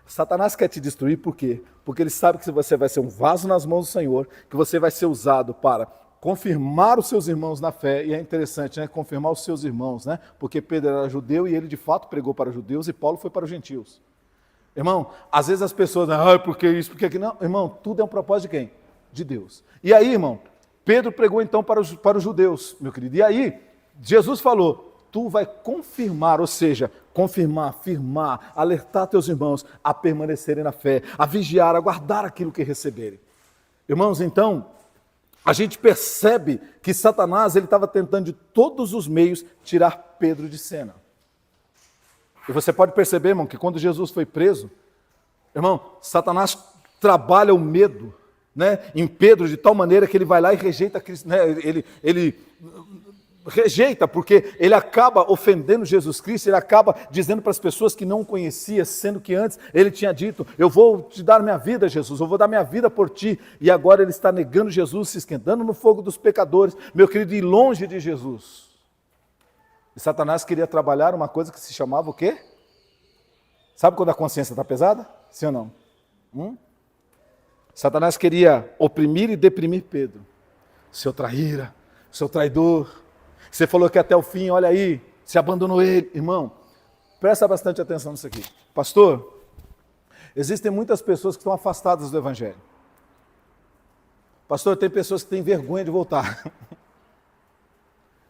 Satanás quer te destruir, por quê? Porque ele sabe que você vai ser um vaso nas mãos do Senhor, que você vai ser usado para confirmar os seus irmãos na fé, e é interessante, né? Confirmar os seus irmãos, né? Porque Pedro era judeu e ele de fato pregou para os judeus e Paulo foi para os gentios. Irmão, às vezes as pessoas, porque isso, porque aquilo, não. Irmão, tudo é um propósito de quem? De Deus. E aí, irmão, Pedro pregou então para os judeus, meu querido, e aí Jesus falou, tu vai confirmar, ou seja, confirmar, firmar, alertar teus irmãos a permanecerem na fé, a vigiar, a guardar aquilo que receberem. Irmãos, então, a gente percebe que Satanás ele estava tentando de todos os meios tirar Pedro de cena. E você pode perceber, irmão, que quando Jesus foi preso, irmão, Satanás trabalha o medo, né, em Pedro de tal maneira que ele vai lá e rejeita Cristo, né, ele rejeita, porque ele acaba ofendendo Jesus Cristo, ele acaba dizendo para as pessoas que não o conhecia, sendo que antes ele tinha dito, eu vou te dar minha vida, Jesus, eu vou dar minha vida por ti, e agora ele está negando Jesus, se esquentando no fogo dos pecadores, meu querido, e longe de Jesus. E Satanás queria trabalhar uma coisa que se chamava o quê? Sabe quando a consciência está pesada? Sim ou não? Satanás queria oprimir e deprimir Pedro. Seu traíra, seu traidor, você falou que até o fim, olha aí, se abandonou ele. Irmão, Presta bastante atenção nisso aqui. Pastor, existem muitas pessoas que estão afastadas do Evangelho. Pastor, tem pessoas que têm vergonha de voltar.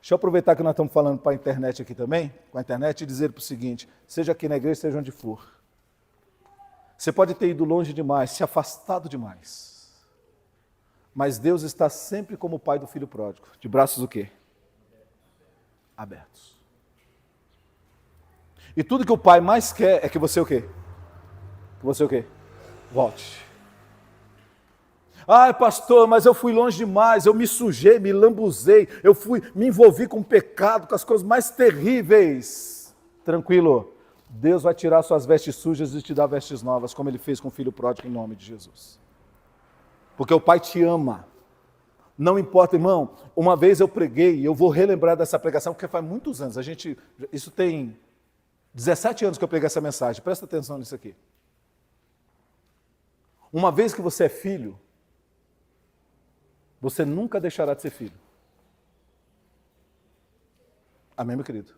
Deixa eu aproveitar que nós estamos falando para a internet aqui também, com a internet, e dizer o seguinte, seja aqui na igreja, seja onde for. Você pode ter ido longe demais, se afastado demais. Mas Deus está sempre como o pai do filho pródigo. De braços o quê? Abertos. E tudo que o pai mais quer é que você o quê? Que você o quê? Volte. Ai, pastor, mas eu fui longe demais, eu me sujei, me lambuzei, me envolvi com pecado, com as coisas mais terríveis. Tranquilo, Deus vai tirar suas vestes sujas e te dar vestes novas, como Ele fez com o filho pródigo em nome de Jesus. Porque o Pai te ama. Não importa, irmão, uma vez eu preguei, e eu vou relembrar dessa pregação, porque faz muitos anos, isso tem 17 anos que eu preguei essa mensagem, presta atenção nisso aqui. Uma vez que você é filho, você nunca deixará de ser filho. Amém, meu querido?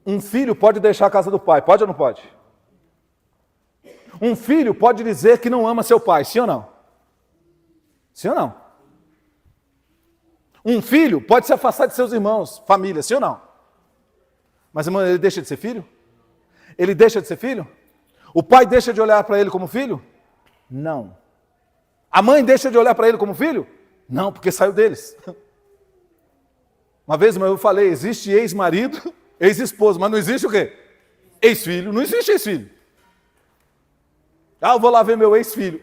Um filho pode deixar a casa do pai, pode ou não pode? Um filho pode dizer que não ama seu pai, sim ou não? Sim ou não? Um filho pode se afastar de seus irmãos, família, sim ou não? Mas, irmão, ele deixa de ser filho? Ele deixa de ser filho? O pai deixa de olhar para ele como filho? Não. A mãe deixa de olhar para ele como filho? Não, porque saiu deles. Uma vez eu falei, existe ex-marido, ex-esposo, mas não existe o quê? Ex-filho, não existe ex-filho. Ah, eu vou lá ver meu ex-filho.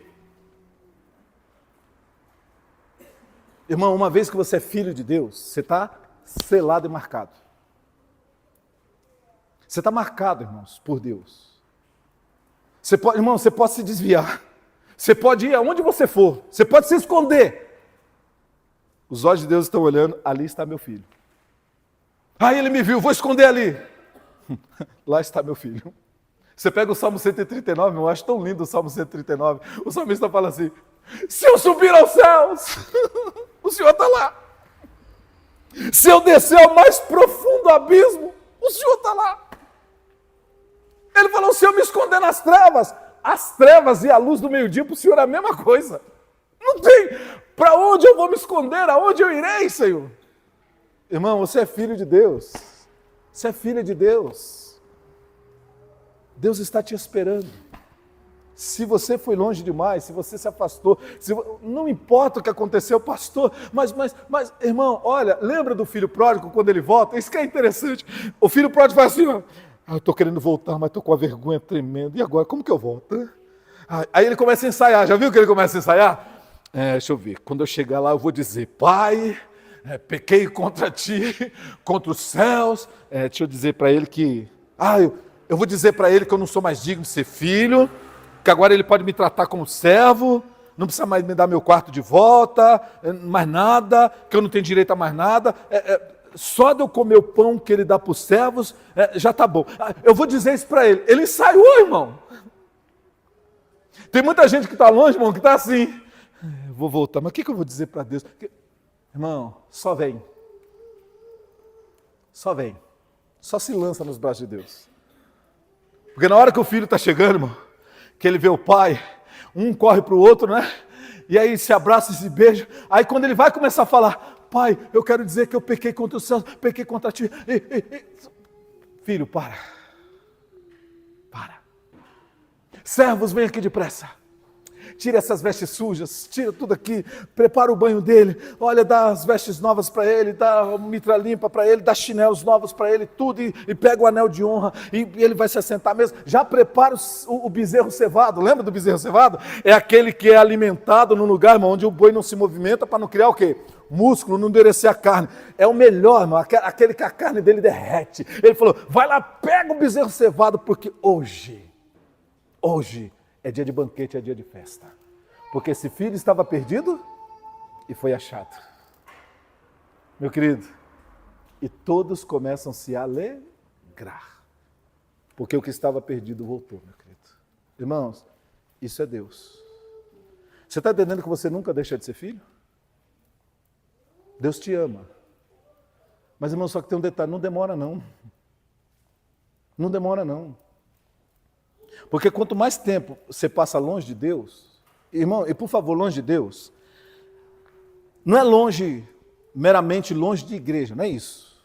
Irmão, uma vez que você é filho de Deus, você está selado e marcado. Você está marcado, irmãos, por Deus. Irmão, você pode se desviar. Você pode ir aonde você for. Você pode se esconder. Os olhos de Deus estão olhando, ali está meu filho. Ah, ele me viu, vou esconder ali. Lá está meu filho. Você pega o Salmo 139, eu acho tão lindo o Salmo 139. O salmista fala assim, se eu subir aos céus, o Senhor está lá. Se eu descer ao mais profundo abismo, o Senhor está lá. Ele falou, se eu me esconder nas trevas, as trevas e a luz do meio-dia para o Senhor é a mesma coisa. Não tem. Para onde eu vou me esconder? Aonde eu irei, Senhor? Irmão, você é filho de Deus. Você é filha de Deus. Deus está te esperando. Se você foi longe demais, se você se afastou, não importa o que aconteceu, pastor, mas, irmão, olha, lembra do filho pródigo quando ele volta? Isso que é interessante. O filho pródigo faz assim, ó. Eu estou querendo voltar, mas estou com a vergonha tremenda. E agora, como que eu volto? Aí ele começa a ensaiar. Já viu que ele começa a ensaiar? Deixa eu ver. Quando eu chegar lá, eu vou dizer, Pai, pequei contra ti, contra os céus. Deixa eu dizer para ele que... eu vou dizer para ele que eu não sou mais digno de ser filho, que agora ele pode me tratar como servo, não precisa mais me dar meu quarto de volta, mais nada, que eu não tenho direito a mais nada. Só de eu comer o pão que ele dá para os servos, já está bom. Eu vou dizer isso para ele. Ele ensaiou, irmão. Tem muita gente que está longe, irmão, que está assim. Eu vou voltar, mas o que eu vou dizer para Deus? Irmão, só vem. Só vem. Só se lança nos braços de Deus. Porque na hora que o filho está chegando, irmão, que ele vê o pai, um corre para o outro, né? E aí se abraça e se beija. Aí quando ele vai começar a falar, Pai, eu quero dizer que eu pequei contra os céus, pequei contra ti. Filho, para. Servos, vem aqui depressa. Tira essas vestes sujas, tira tudo aqui, prepara o banho dele, olha, dá as vestes novas para ele, dá a mitra limpa para ele, dá chinelos novos para ele, tudo, e pega o anel de honra, e ele vai se assentar mesmo. Já prepara o bezerro cevado, lembra do bezerro cevado? É aquele que é alimentado num lugar, irmão, onde o boi não se movimenta para não criar o quê? Músculo, não endurecer a carne. É o melhor, irmão, aquele que a carne dele derrete. Ele falou, vai lá, pega o bezerro cevado, porque hoje é dia de banquete, é dia de festa. Porque esse filho estava perdido e foi achado. Meu querido, e todos começam a se alegrar. Porque o que estava perdido voltou, meu querido. Irmãos, isso é Deus. Você está entendendo que você nunca deixa de ser filho? Deus te ama. Mas, irmão, só que tem um detalhe, não demora não. Não demora, não. Porque quanto mais tempo você passa longe de Deus, irmão, e por favor, longe de Deus, não é longe, meramente longe de igreja, não é isso.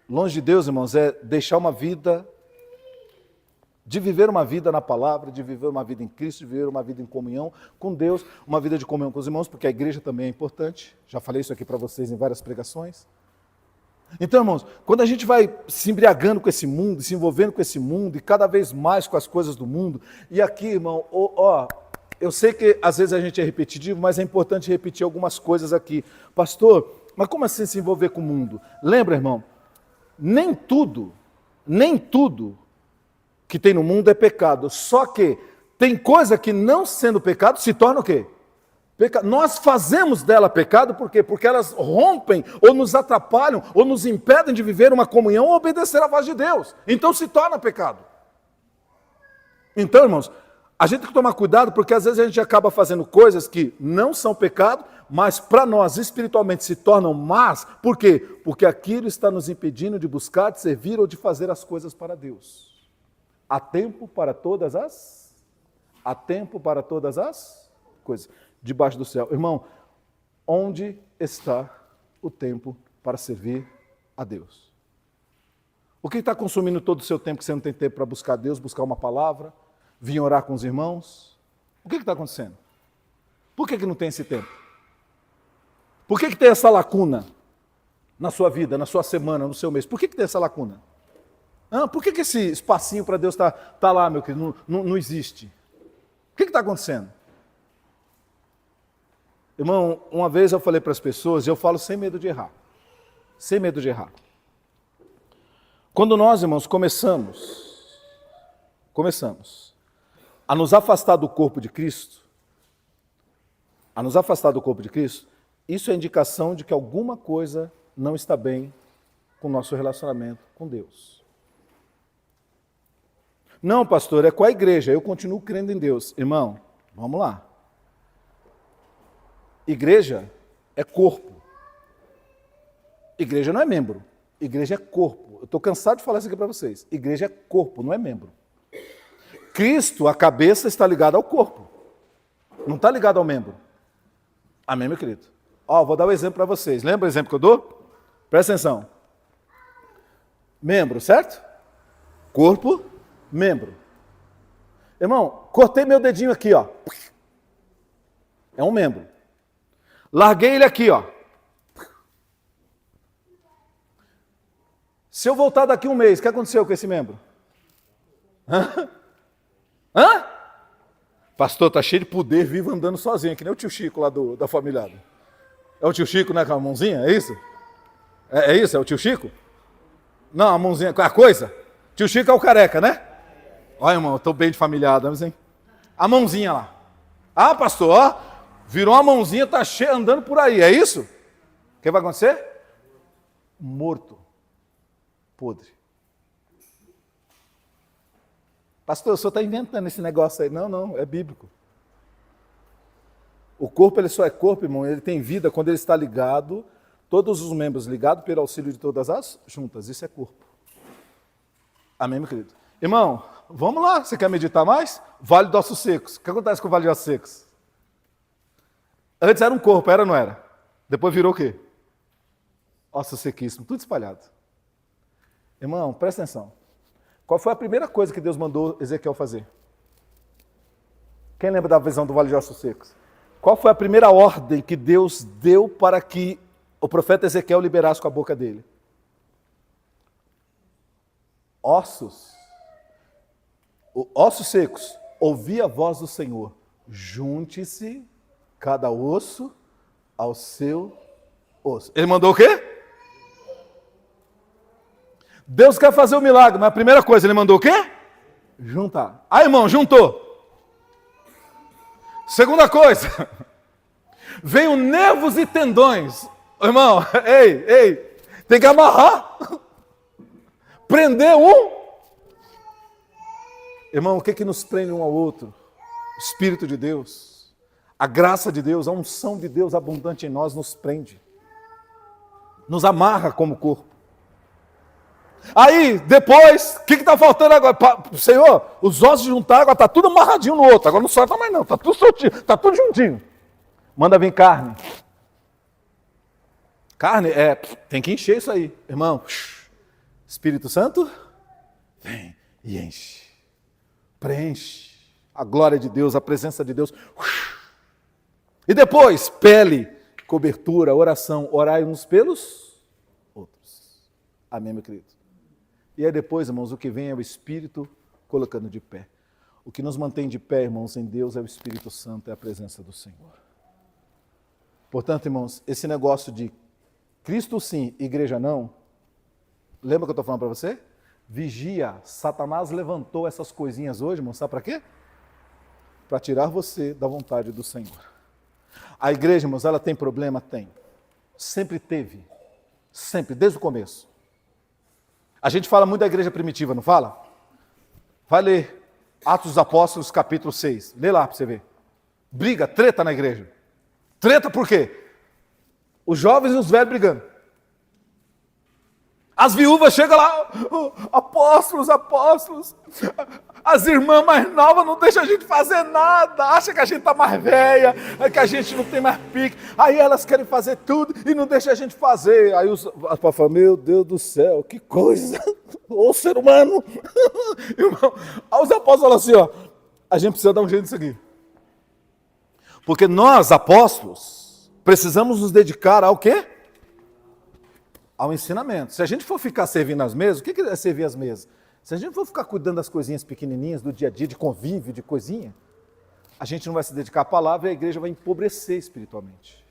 Longe de Deus, irmãos, é deixar uma vida, de viver uma vida na palavra, de viver uma vida em Cristo, de viver uma vida em comunhão com Deus, uma vida de comunhão com os irmãos, porque a igreja também é importante. Já falei isso aqui para vocês em várias pregações. Então, irmãos, quando a gente vai se embriagando com esse mundo, se envolvendo com esse mundo, e cada vez mais com as coisas do mundo, e aqui, irmão, eu sei que às vezes a gente é repetitivo, mas é importante repetir algumas coisas aqui. Pastor, mas como assim se envolver com o mundo? Lembra, irmão, nem tudo que tem no mundo é pecado, só que tem coisa que não sendo pecado se torna o quê? Nós fazemos dela pecado, por quê? Porque elas rompem, ou nos atrapalham, ou nos impedem de viver uma comunhão ou obedecer à voz de Deus. Então se torna pecado. Então, irmãos, a gente tem que tomar cuidado, porque às vezes a gente acaba fazendo coisas que não são pecado, mas para nós espiritualmente se tornam más. Por quê? Porque aquilo está nos impedindo de buscar, de servir ou de fazer as coisas para Deus. Há tempo para todas as coisas debaixo do céu. Irmão, onde está o tempo para servir a Deus? O que está consumindo todo o seu tempo que você não tem tempo para buscar Deus, buscar uma palavra, vir orar com os irmãos? O que está acontecendo? Por que não tem esse tempo? Por que tem essa lacuna na sua vida, na sua semana, no seu mês? Por que tem essa lacuna? Por que esse espacinho para Deus tá lá, meu querido, não existe? O que está acontecendo? Irmão, uma vez eu falei para as pessoas, e eu falo sem medo de errar. Sem medo de errar. Quando nós, irmãos, começamos a nos afastar do corpo de Cristo, isso é indicação de que alguma coisa não está bem com o nosso relacionamento com Deus. Não, pastor, é com a igreja, eu continuo crendo em Deus. Irmão, vamos lá. Igreja é corpo. Igreja não é membro. Igreja é corpo. Eu estou cansado de falar isso aqui para vocês. Igreja é corpo, não é membro. Cristo, a cabeça, está ligada ao corpo. Não está ligado ao membro. Amém, meu querido? Vou dar um exemplo para vocês. Lembra o exemplo que eu dou? Presta atenção. Membro, certo? Corpo, membro. Irmão, cortei meu dedinho aqui, ó. É um membro. Larguei ele aqui, ó. Se eu voltar daqui um mês, o que aconteceu com esse membro? Hã? Pastor, tá cheio de poder vivo andando sozinho, que nem o tio Chico lá da familiada. É o tio Chico, né, com a mãozinha? É isso? É isso? É o tio Chico? Não, a mãozinha, a coisa? Tio Chico é o careca, né? Olha, irmão, eu tô bem de familiada, mas, hein? A mãozinha lá. Pastor, ó, virou uma mãozinha, tá cheio, andando por aí, é isso? O que vai acontecer? Morto. Podre. Pastor, o senhor está inventando esse negócio aí. Não, é bíblico. O corpo, ele só é corpo, irmão, ele tem vida quando ele está ligado, todos os membros ligados pelo auxílio de todas as juntas. Isso é corpo. Amém, meu querido? Irmão, vamos lá, você quer meditar mais? Vale de Ossos Secos. O que acontece com o Vale de Ossos Secos? Antes era um corpo, era ou não era? Depois virou o quê? Ossos sequíssimos, tudo espalhado. Irmão, presta atenção. Qual foi a primeira coisa que Deus mandou Ezequiel fazer? Quem lembra da visão do Vale de Ossos Secos? Qual foi a primeira ordem que Deus deu para que o profeta Ezequiel liberasse com a boca dele? Ossos secos, ouvi a voz do Senhor, junte-se cada osso ao seu osso. Ele mandou o quê? Deus quer fazer o milagre, mas a primeira coisa, ele mandou o quê? Juntar. Irmão, juntou. Segunda coisa, veio nervos e tendões. Irmão, ei, tem que amarrar. Prender um. Irmão, o que nos prende um ao outro? O Espírito de Deus, a graça de Deus, a unção de Deus abundante em nós nos prende. Nos amarra como corpo. Aí, depois, o que está faltando agora? Senhor, os ossos juntaram, agora está tudo amarradinho no outro. Agora não solta mais não, está tudo soltinho, está tudo juntinho. Manda vir carne. Carne, tem que encher isso aí. Irmão, Espírito Santo, vem e enche. Preenche a glória de Deus, a presença de Deus. E depois, pele, cobertura, oração. Orai uns pelos outros. Amém, meu querido? E aí depois, irmãos, o que vem é o Espírito colocando de pé. O que nos mantém de pé, irmãos, em Deus é o Espírito Santo, é a presença do Senhor. Portanto, irmãos, esse negócio de Cristo sim, igreja não, lembra que eu estou falando para você? Vigia, Satanás levantou essas coisinhas hoje, irmão, sabe para quê? Para tirar você da vontade do Senhor. A igreja, irmãos, ela tem problema? Tem. Sempre teve. Sempre, desde o começo. A gente fala muito da igreja primitiva, não fala? Vai ler Atos dos Apóstolos, capítulo 6. Lê lá para você ver. Briga, treta na igreja. Treta por quê? Os jovens e os velhos brigando. As viúvas chegam lá, apóstolos, as irmãs mais novas não deixam a gente fazer nada, acham que a gente está mais velha, que a gente não tem mais pique, aí elas querem fazer tudo e não deixam a gente fazer. Aí os apóstolos falam, meu Deus do céu, que coisa, ô ser humano. Irmão, aí os apóstolos falam assim, a gente precisa dar um jeito nisso aqui. Porque nós, apóstolos, precisamos nos dedicar ao quê? Ao ensinamento. Se a gente for ficar servindo as mesas, o que é servir as mesas? Se a gente for ficar cuidando das coisinhas pequenininhas do dia a dia, de convívio, de coisinha, a gente não vai se dedicar à palavra e a igreja vai empobrecer espiritualmente.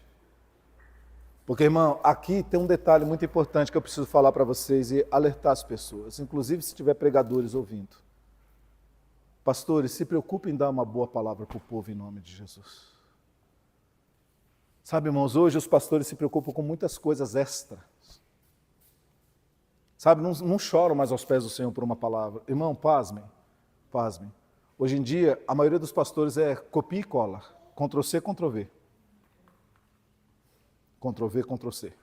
Porque, irmão, aqui tem um detalhe muito importante que eu preciso falar para vocês e alertar as pessoas, inclusive se tiver pregadores ouvindo. Pastores, se preocupem em dar uma boa palavra para o povo em nome de Jesus. Sabe, irmãos, hoje os pastores se preocupam com muitas coisas extras. Sabe, não choram mais aos pés do Senhor por uma palavra. Irmão, pasmem. Hoje em dia, a maioria dos pastores é copia e cola. Ctrl-C, Ctrl-V. Ctrl-V, Ctrl-C.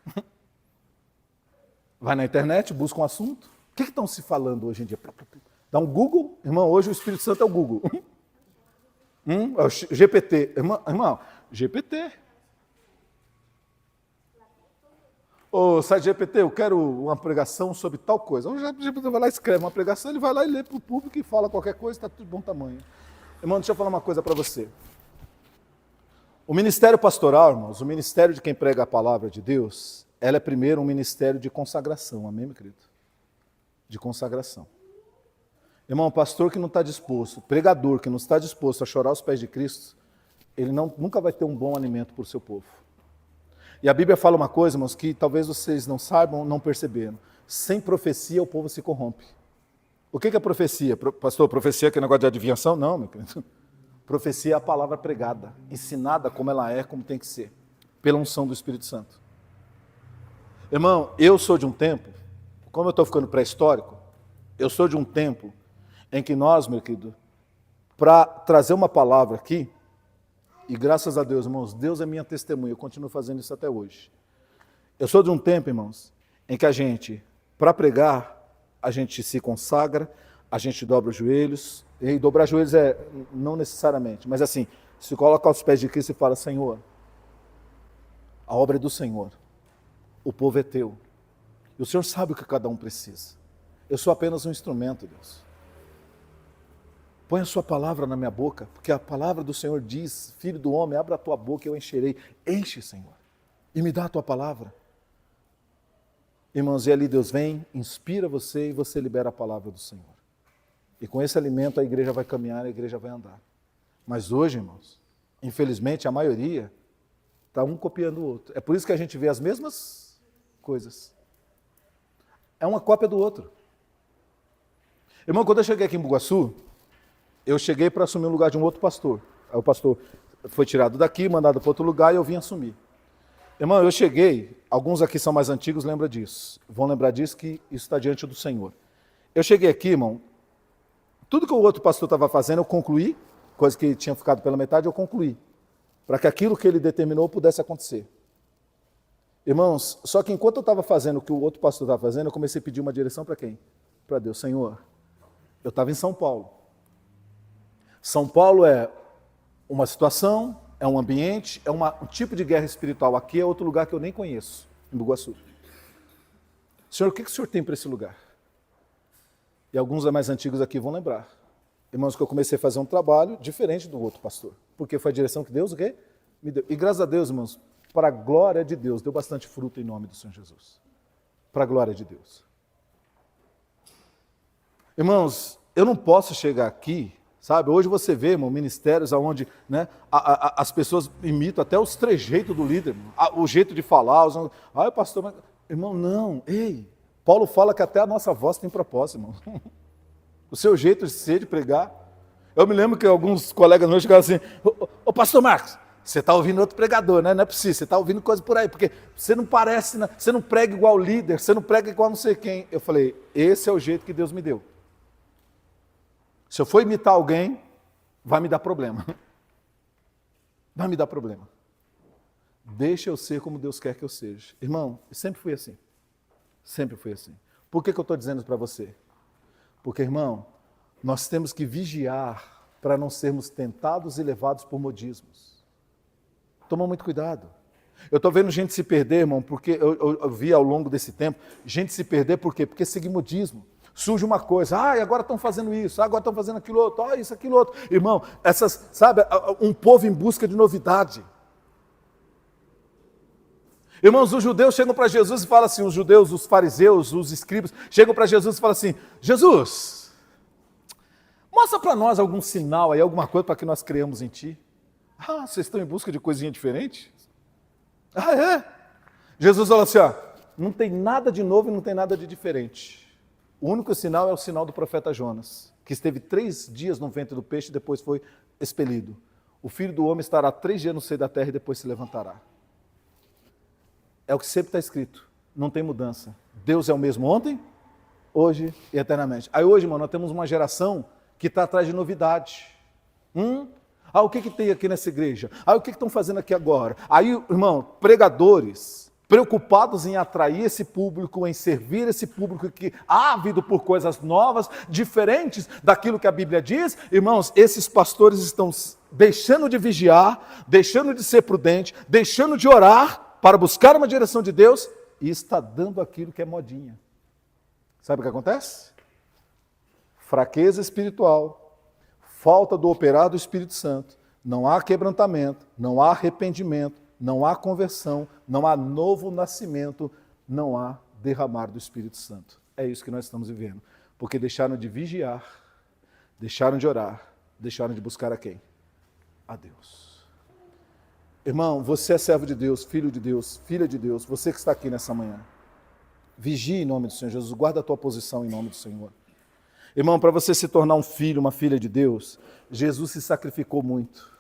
Vai na internet, busca um assunto. O que estão se falando hoje em dia? Dá um Google. Irmão, hoje o Espírito Santo é o Google. É o GPT. Irmão, GPT. Ô, site GPT, eu quero uma pregação sobre tal coisa. O GPT vai lá e escreve uma pregação, ele vai lá e lê para o público e fala qualquer coisa, está tudo de bom tamanho. Irmão, deixa eu falar uma coisa para você. O ministério pastoral, irmãos, o ministério de quem prega a palavra de Deus, ela é primeiro um ministério de consagração, amém, meu querido? De consagração. Irmão, pastor que não está disposto, pregador que não está disposto a chorar aos pés de Cristo, ele nunca vai ter um bom alimento para o seu povo. E a Bíblia fala uma coisa, irmãos, que talvez vocês não saibam, não perceberam. Sem profecia, o povo se corrompe. O que é profecia? Pastor, profecia é que negócio de adivinhação? Não, meu querido. Profecia é a palavra pregada, ensinada como ela é, como tem que ser, pela unção do Espírito Santo. Irmão, eu sou de um tempo, como eu estou ficando pré-histórico, eu sou de um tempo em que nós, meu querido, para trazer uma palavra aqui, e graças a Deus, irmãos, Deus é minha testemunha, eu continuo fazendo isso até hoje. Eu sou de um tempo, irmãos, em que a gente, para pregar, a gente se consagra, a gente dobra os joelhos, e dobrar os joelhos é não necessariamente, mas assim, se coloca aos pés de Cristo e fala, Senhor, a obra é do Senhor, o povo é teu, e o Senhor sabe o que cada um precisa. Eu sou apenas um instrumento, Deus. Põe a sua palavra na minha boca, porque a palavra do Senhor diz, filho do homem, abra a tua boca e eu encherei. Enche, Senhor, e me dá a tua palavra. Irmãos, e ali Deus vem, inspira você e você libera a palavra do Senhor. E com esse alimento a igreja vai caminhar, a igreja vai andar. Mas hoje, irmãos, infelizmente a maioria está um copiando o outro. É por isso que a gente vê as mesmas coisas. É uma cópia do outro. Irmão, quando eu cheguei aqui em Bugaçu, eu cheguei para assumir o lugar de um outro pastor. Aí o pastor foi tirado daqui, mandado para outro lugar e eu vim assumir. Irmão, eu cheguei, alguns aqui são mais antigos, lembram disso. Vão lembrar disso que isso está diante do Senhor. Eu cheguei aqui, irmão, tudo que o outro pastor estava fazendo eu concluí, coisa que tinha ficado pela metade eu concluí, para que aquilo que ele determinou pudesse acontecer. Irmãos, só que enquanto eu estava fazendo o que o outro pastor estava fazendo, eu comecei a pedir uma direção para quem? Para Deus. Senhor, eu estava em São Paulo. São Paulo é uma situação, é um ambiente, é um tipo de guerra espiritual. Aqui é outro lugar que eu nem conheço, em Bugaçu. Senhor, o que o Senhor tem para esse lugar? E alguns mais antigos aqui vão lembrar. Irmãos, que eu comecei a fazer um trabalho diferente do outro pastor. Porque foi a direção que Deus, o quê? Me deu. E graças a Deus, irmãos, para a glória de Deus, deu bastante fruto em nome do Senhor Jesus. Para a glória de Deus. Irmãos, eu não posso chegar aqui, sabe? Hoje você vê, irmão, ministérios onde, né, as pessoas imitam até os trejeitos do líder, o jeito de falar. Pastor, mas... Irmão, não, ei. Paulo fala que até a nossa voz tem propósito, irmão. O seu jeito de ser, de pregar. Eu me lembro que alguns colegas meus chegavam assim, ô pastor Marcos, você está ouvindo outro pregador, né? Não é possível, você está ouvindo coisa por aí, porque você não parece, você não prega igual o líder, você não prega igual não sei quem. Eu falei, esse é o jeito que Deus me deu. Se eu for imitar alguém, vai me dar problema. Vai me dar problema. Deixa eu ser como Deus quer que eu seja. Irmão, eu sempre fui assim. Sempre fui assim. Por que eu estou dizendo isso para você? Porque, irmão, nós temos que vigiar para não sermos tentados e levados por modismos. Toma muito cuidado. Eu estou vendo gente se perder, irmão, porque eu vi ao longo desse tempo, gente se perder por quê? Porque segue modismo. Surge uma coisa, agora estão fazendo isso, agora estão fazendo aquilo outro, isso, aquilo outro. Irmão, sabe, um povo em busca de novidade. Irmãos, os judeus chegam para Jesus e falam assim, os judeus, os fariseus, os escribas, chegam para Jesus e falam assim, Jesus, mostra para nós algum sinal aí, alguma coisa para que nós creamos em ti. Vocês estão em busca de coisinha diferente? É? Jesus fala assim, não tem nada de novo e não tem nada de diferente. O único sinal é o sinal do profeta Jonas, que esteve 3 dias no ventre do peixe e depois foi expelido. O Filho do Homem estará 3 dias no seio da terra e depois se levantará. É o que sempre está escrito, não tem mudança. Deus é o mesmo ontem, hoje e eternamente. Aí hoje, irmão, nós temos uma geração que está atrás de novidade. O que tem aqui nessa igreja? O que estão fazendo aqui agora? Aí, irmão, pregadores preocupados em atrair esse público, em servir esse público que ávido por coisas novas, diferentes daquilo que a Bíblia diz. Irmãos, esses pastores estão deixando de vigiar, deixando de ser prudente, deixando de orar para buscar uma direção de Deus e está dando aquilo que é modinha. Sabe o que acontece? Fraqueza espiritual, falta do operar do Espírito Santo, não há quebrantamento, não há arrependimento, não há conversão, não há novo nascimento, não há derramar do Espírito Santo. É isso que nós estamos vivendo, porque deixaram de vigiar, deixaram de orar, deixaram de buscar a quem? A Deus. Irmão, você é servo de Deus, filho de Deus, filha de Deus, você que está aqui nessa manhã. Vigie em nome do Senhor Jesus, guarda a tua posição em nome do Senhor. Irmão, para você se tornar um filho, uma filha de Deus, Jesus se sacrificou muito.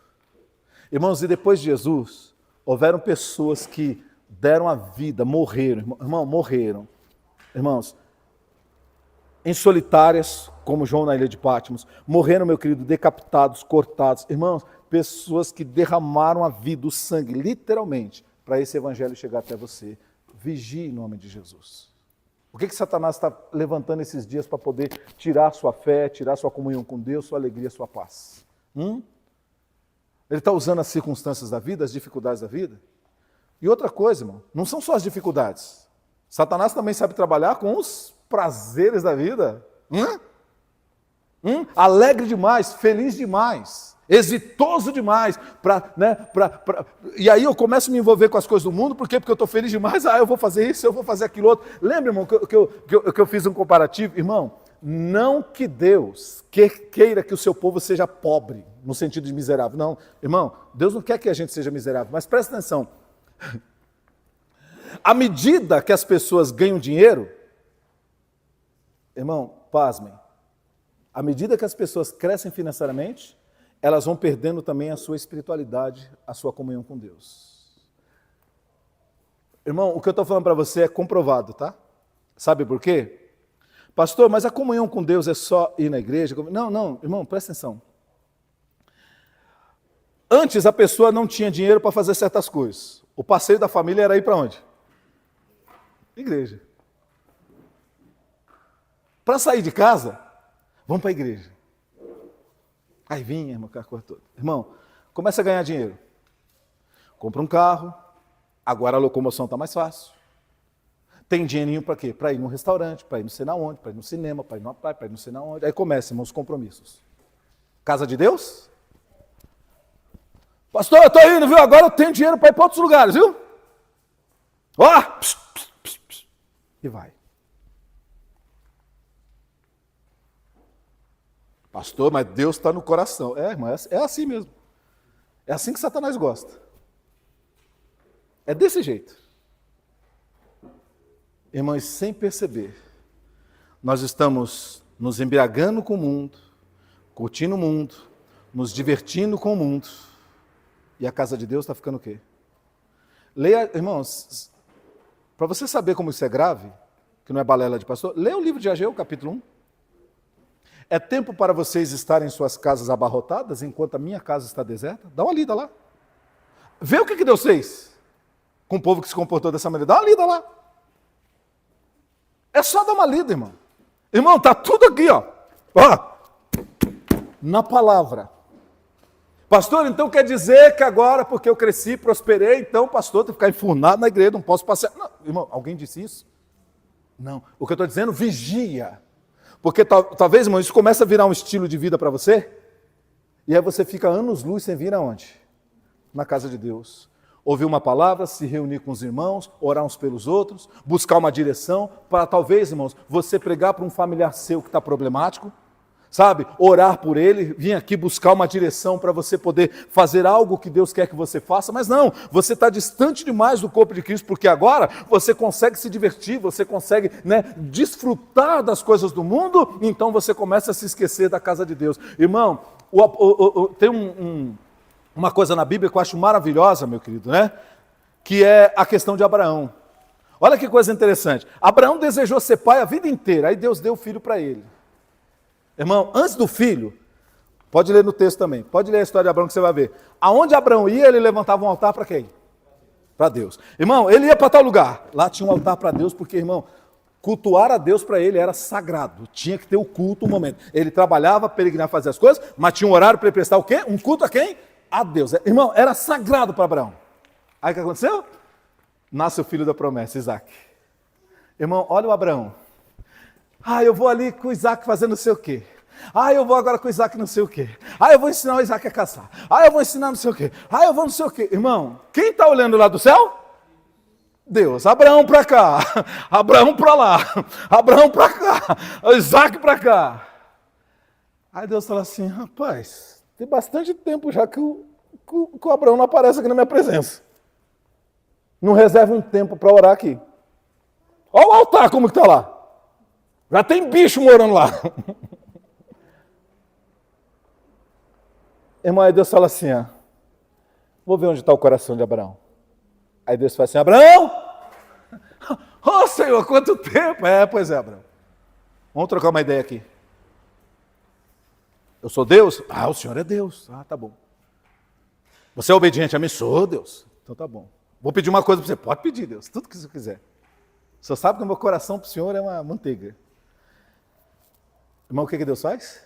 Irmãos, e depois de Jesus, houveram pessoas que deram a vida, morreram, irmão, morreram. Irmãos, em solitárias, como João na ilha de Patmos, morreram, meu querido, decapitados, cortados. Irmãos, pessoas que derramaram a vida, o sangue, literalmente, para esse evangelho chegar até você. Vigie em nome de Jesus. O que Satanás está levantando esses dias para poder tirar sua fé, tirar sua comunhão com Deus, sua alegria, sua paz? Ele está usando as circunstâncias da vida, as dificuldades da vida? E outra coisa, irmão, não são só as dificuldades. Satanás também sabe trabalhar com os prazeres da vida. Alegre demais, feliz demais, exitoso demais. E aí eu começo a me envolver com as coisas do mundo, por quê? Porque eu estou feliz demais, eu vou fazer isso, eu vou fazer aquilo outro. Lembra, irmão, que eu fiz um comparativo? Irmão, não que Deus queira que o seu povo seja pobre, no sentido de miserável. Não, irmão, Deus não quer que a gente seja miserável, mas presta atenção. À medida que as pessoas ganham dinheiro, irmão, pasmem, à medida que as pessoas crescem financeiramente, elas vão perdendo também a sua espiritualidade, a sua comunhão com Deus. Irmão, o que eu estou falando para você é comprovado, tá? Sabe por quê? Pastor, mas a comunhão com Deus é só ir na igreja? Não, irmão, presta atenção. Antes a pessoa não tinha dinheiro para fazer certas coisas. O passeio da família era ir para onde? Igreja. Para sair de casa, vamos para a igreja. Aí vinha, irmão, aquela coisa toda. Irmão, começa a ganhar dinheiro. Compra um carro, agora a locomoção está mais fácil. Tem dinheirinho para quê? Para ir num restaurante, para ir não sei na onde, para ir no cinema, para ir numa praia, para ir não sei na onde. Aí começam, irmão, os compromissos. Casa de Deus? Pastor, eu estou indo, viu? Agora eu tenho dinheiro para ir para outros lugares, viu? Ó! E vai. Pastor, mas Deus está no coração. É, irmão, é assim mesmo. É assim que Satanás gosta. É desse jeito. Irmãos, sem perceber, nós estamos nos embriagando com o mundo, curtindo o mundo, nos divertindo com o mundo, e a casa de Deus está ficando o quê? Leia, irmãos, para você saber como isso é grave, que não é balela de pastor, leia o livro de Ageu, capítulo 1. É tempo para vocês estarem em suas casas abarrotadas, enquanto a minha casa está deserta? Dá uma lida lá. Vê o que Deus fez com o povo que se comportou dessa maneira. Dá uma lida lá. É só dar uma lida, irmão. Irmão, está tudo aqui, ó. Na palavra. Pastor, então quer dizer que agora, porque eu cresci, prosperei, então, pastor, tem que ficar enfurnado na igreja, não posso passear. Não, irmão, alguém disse isso? Não. O que eu estou dizendo, vigia. Porque talvez, irmão, isso começa a virar um estilo de vida para você, e aí você fica anos-luz sem vir aonde? Na casa de Deus. Ouvir uma palavra, se reunir com os irmãos, orar uns pelos outros, buscar uma direção, para talvez, irmãos, você pregar para um familiar seu que está problemático, sabe? Orar por ele, vir aqui buscar uma direção para você poder fazer algo que Deus quer que você faça, mas não, você está distante demais do corpo de Cristo, porque agora você consegue se divertir, você consegue, desfrutar das coisas do mundo, então você começa a se esquecer da casa de Deus. Irmão, tem uma coisa na Bíblia que eu acho maravilhosa, meu querido, que é a questão de Abraão. Olha que coisa interessante. Abraão desejou ser pai a vida inteira, aí Deus deu o filho para ele. Irmão, antes do filho, pode ler no texto também, pode ler a história de Abraão que você vai ver. Aonde Abraão ia, ele levantava um altar para quem? Para Deus. Irmão, ele ia para tal lugar, lá tinha um altar para Deus, porque, irmão, cultuar a Deus para ele era sagrado, tinha que ter o culto, um momento. Ele trabalhava, peregrinava, fazia as coisas, mas tinha um horário para ele prestar o quê? Um culto a quem? A Deus. Irmão, era sagrado para Abraão. Aí o que aconteceu? Nasce o filho da promessa, Isaac. Irmão, olha o Abraão. Eu vou ali com o Isaac fazendo não sei o quê. Eu vou agora com o Isaac não sei o quê. Eu vou ensinar o Isaac a caçar. Eu vou ensinar não sei o quê. Eu vou não sei o quê. Irmão, quem está olhando lá do céu? Deus. Abraão para cá. Abraão para lá. Abraão para cá. Isaac para cá. Aí Deus fala assim, rapaz, tem bastante tempo já que o Abraão não aparece aqui na minha presença. Não reserva um tempo para orar aqui. Olha o altar como que está lá. Já tem bicho morando lá. Irmão, aí Deus fala assim, vou ver onde está o coração de Abraão. Aí Deus fala assim, Abraão! Senhor, quanto tempo! Pois é, Abraão. Vamos trocar uma ideia aqui. Eu sou Deus? O Senhor é Deus. Tá bom. Você é obediente a mim? Sou, Deus. Então tá bom. Vou pedir uma coisa para você. Pode pedir, Deus. Tudo que você quiser. O Senhor sabe que o meu coração para o Senhor é uma manteiga. Irmão, o que Deus faz?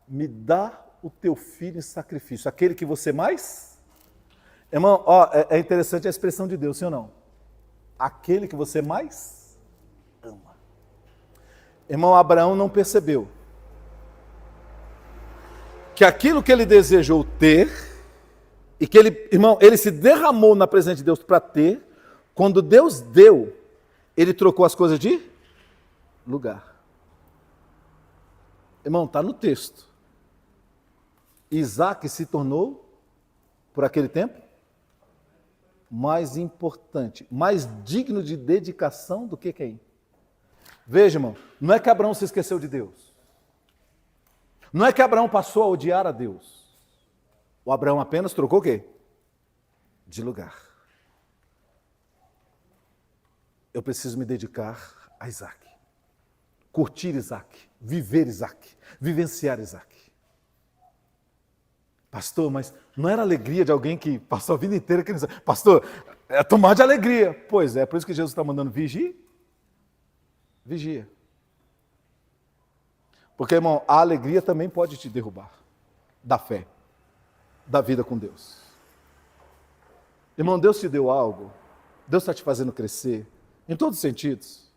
Me dá o teu filho em sacrifício, aquele que você mais... Irmão, é interessante a expressão de Deus, sim ou não? Aquele que você mais ama. Irmão, Abraão não percebeu que aquilo que ele desejou ter, e que ele se derramou na presença de Deus para ter, quando Deus deu, ele trocou as coisas de lugar. Irmão, está no texto. Isaac se tornou, por aquele tempo, mais importante, mais digno de dedicação do que quem? Veja, irmão, não é que Abraão se esqueceu de Deus. Não é que Abraão passou a odiar a Deus. O Abraão apenas trocou o quê? De lugar. Eu preciso me dedicar a Isaac. Curtir Isaac, viver Isaac, vivenciar Isaac. Pastor, mas não era a alegria de alguém que passou a vida inteira querendo dizer, pastor, É tomar de alegria. Pois é, por isso que Jesus está mandando vigia. Vigia. Porque, irmão, a alegria também pode te derrubar da fé, da vida com Deus. Irmão, Deus te deu algo, Deus está te fazendo crescer, em todos os sentidos.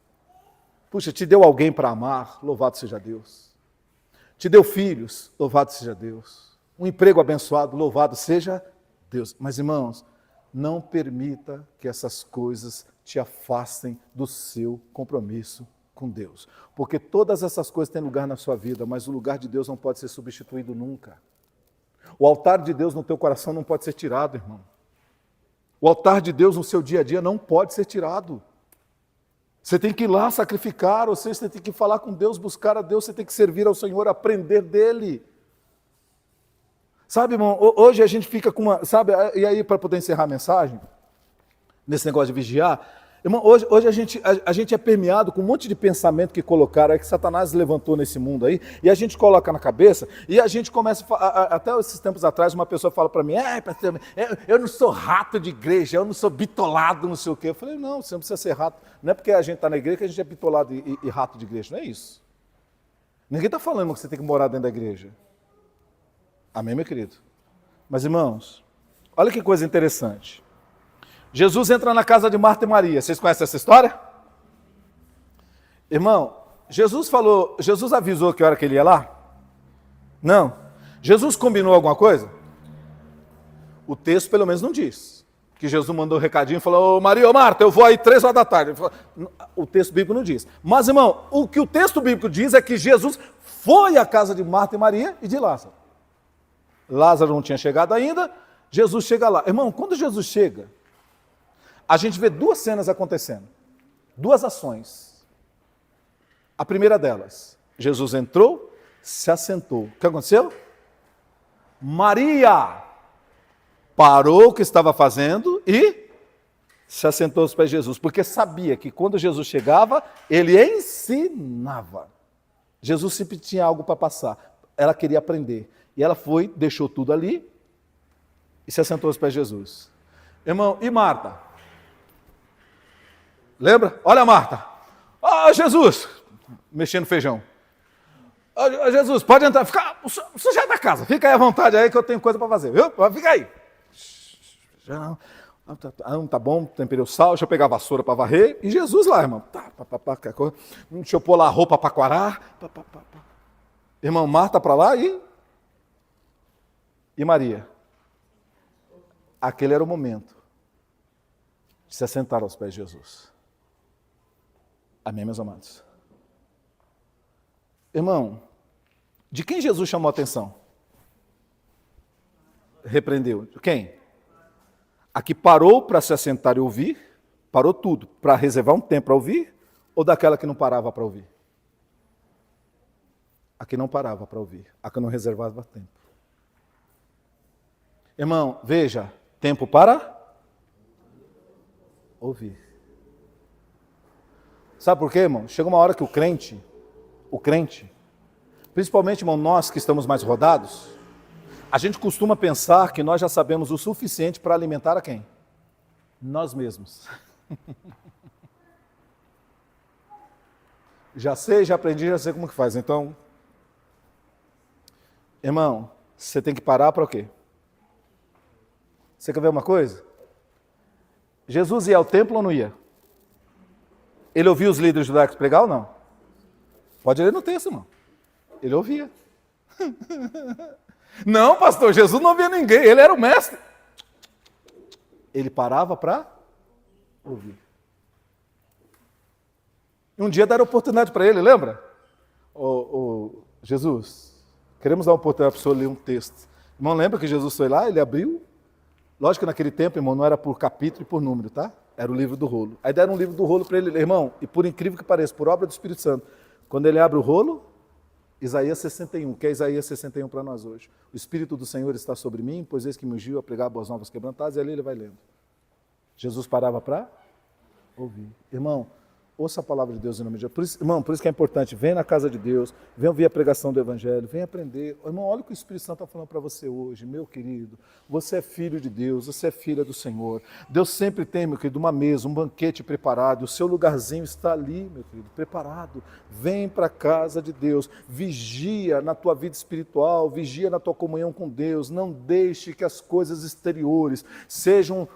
Puxa, te deu alguém para amar, louvado seja Deus. Te deu filhos, louvado seja Deus. Um emprego abençoado, louvado seja Deus. Mas, irmãos, não permita que essas coisas te afastem do seu compromisso com Deus. Porque todas essas coisas têm lugar na sua vida, mas o lugar de Deus não pode ser substituído nunca. O altar de Deus no teu coração não pode ser tirado, irmão. O altar de Deus no seu dia a dia não pode ser tirado. Você tem que ir lá sacrificar, ou seja, você tem que falar com Deus, buscar a Deus, você tem que servir ao Senhor, aprender dEle. Sabe, irmão, hoje a gente fica com uma... Sabe, e aí para poder encerrar a mensagem, nesse negócio de vigiar, irmão, hoje a gente é permeado com um monte de pensamento que colocaram, é que Satanás levantou nesse mundo aí, e a gente coloca na cabeça, e a gente começa, até esses tempos atrás, uma pessoa fala para mim, pastor, eu não sou rato de igreja, eu não sou bitolado, não sei o quê. Eu falei, não, você não precisa ser rato, não é porque a gente está na igreja que a gente é bitolado e rato de igreja, não é isso. Ninguém está falando que você tem que morar dentro da igreja. Amém, meu querido? Mas, irmãos, olha que coisa interessante. Jesus entra na casa de Marta e Maria. Vocês conhecem essa história? Irmão, Jesus avisou que hora que ele ia lá? Não. Jesus combinou alguma coisa? O texto pelo menos não diz. Que Jesus mandou um recadinho e falou, ô Maria, ô Marta, eu vou aí 3 horas da tarde. O texto bíblico não diz. Mas, irmão, o que o texto bíblico diz é que Jesus foi à casa de Marta e Maria e de Lázaro. Lázaro não tinha chegado ainda, Jesus chega lá. Irmão, quando Jesus chega, a gente vê 2 cenas acontecendo, 2 ações. A primeira delas, Jesus entrou, se assentou. O que aconteceu? Maria parou o que estava fazendo e se assentou aos pés de Jesus, porque sabia que quando Jesus chegava, ele ensinava. Jesus sempre tinha algo para passar, ela queria aprender. E ela foi, deixou tudo ali e se assentou aos pés de Jesus. Irmão, e Marta? Lembra? Olha a Marta. Jesus, mexendo feijão. Jesus, pode entrar. O senhor já é da casa, fica aí à vontade aí que eu tenho coisa para fazer, viu? Fica aí. Já não, tá bom, temperei o sal, deixa eu pegar a vassoura para varrer. E Jesus lá, irmão. Deixa eu pôr lá a roupa para quarar. Irmão, Marta para lá e Maria. Aquele era o momento de se assentar aos pés de Jesus. Amém, meus amados? Irmão, de quem Jesus chamou a atenção? Repreendeu. Quem? A que parou para se assentar e ouvir, parou tudo, para reservar um tempo para ouvir, ou daquela que não parava para ouvir? A que não parava para ouvir, a que não reservava tempo. Irmão, veja, tempo para ouvir. Sabe por quê, irmão? Chega uma hora que o crente, principalmente, irmão, nós que estamos mais rodados, a gente costuma pensar que nós já sabemos o suficiente para alimentar a quem? Nós mesmos. Já sei, já aprendi, já sei como que faz. Então, irmão, você tem que parar para o quê? Você quer ver uma coisa? Jesus ia ao templo ou não ia? Ele ouvia os líderes judaicos pregar ou não? Pode ler no texto, irmão. Ele ouvia. Não, pastor, Jesus não ouvia ninguém, ele era o mestre. Ele parava para ouvir. Um dia deram oportunidade para ele, lembra? Jesus, queremos dar uma oportunidade para o senhor ler um texto. Irmão, lembra que Jesus foi lá, ele abriu? Lógico que naquele tempo, irmão, não era por capítulo e por número, tá? Era o livro do rolo. Aí deram um livro do rolo para ele, irmão, e por incrível que pareça, por obra do Espírito Santo, quando ele abre o rolo, Isaías 61, que é Isaías 61 para nós hoje. O Espírito do Senhor está sobre mim, pois eis que me ungiu a pregar boas novas quebrantadas, e ali ele vai lendo. Jesus parava para ouvir. Irmão, Ouça a palavra de Deus em nome de Jesus. Por isso, irmão, por isso que é importante, vem na casa de Deus, vem ouvir a pregação do Evangelho, vem aprender. Irmão, olha o que o Espírito Santo está falando para você hoje, meu querido. Você é filho de Deus, você é filha do Senhor. Deus sempre tem, meu querido, uma mesa, um banquete preparado. O seu lugarzinho está ali, meu querido, preparado. Vem para a casa de Deus. Vigia na tua vida espiritual, vigia na tua comunhão com Deus. Não deixe que as coisas exteriores sejam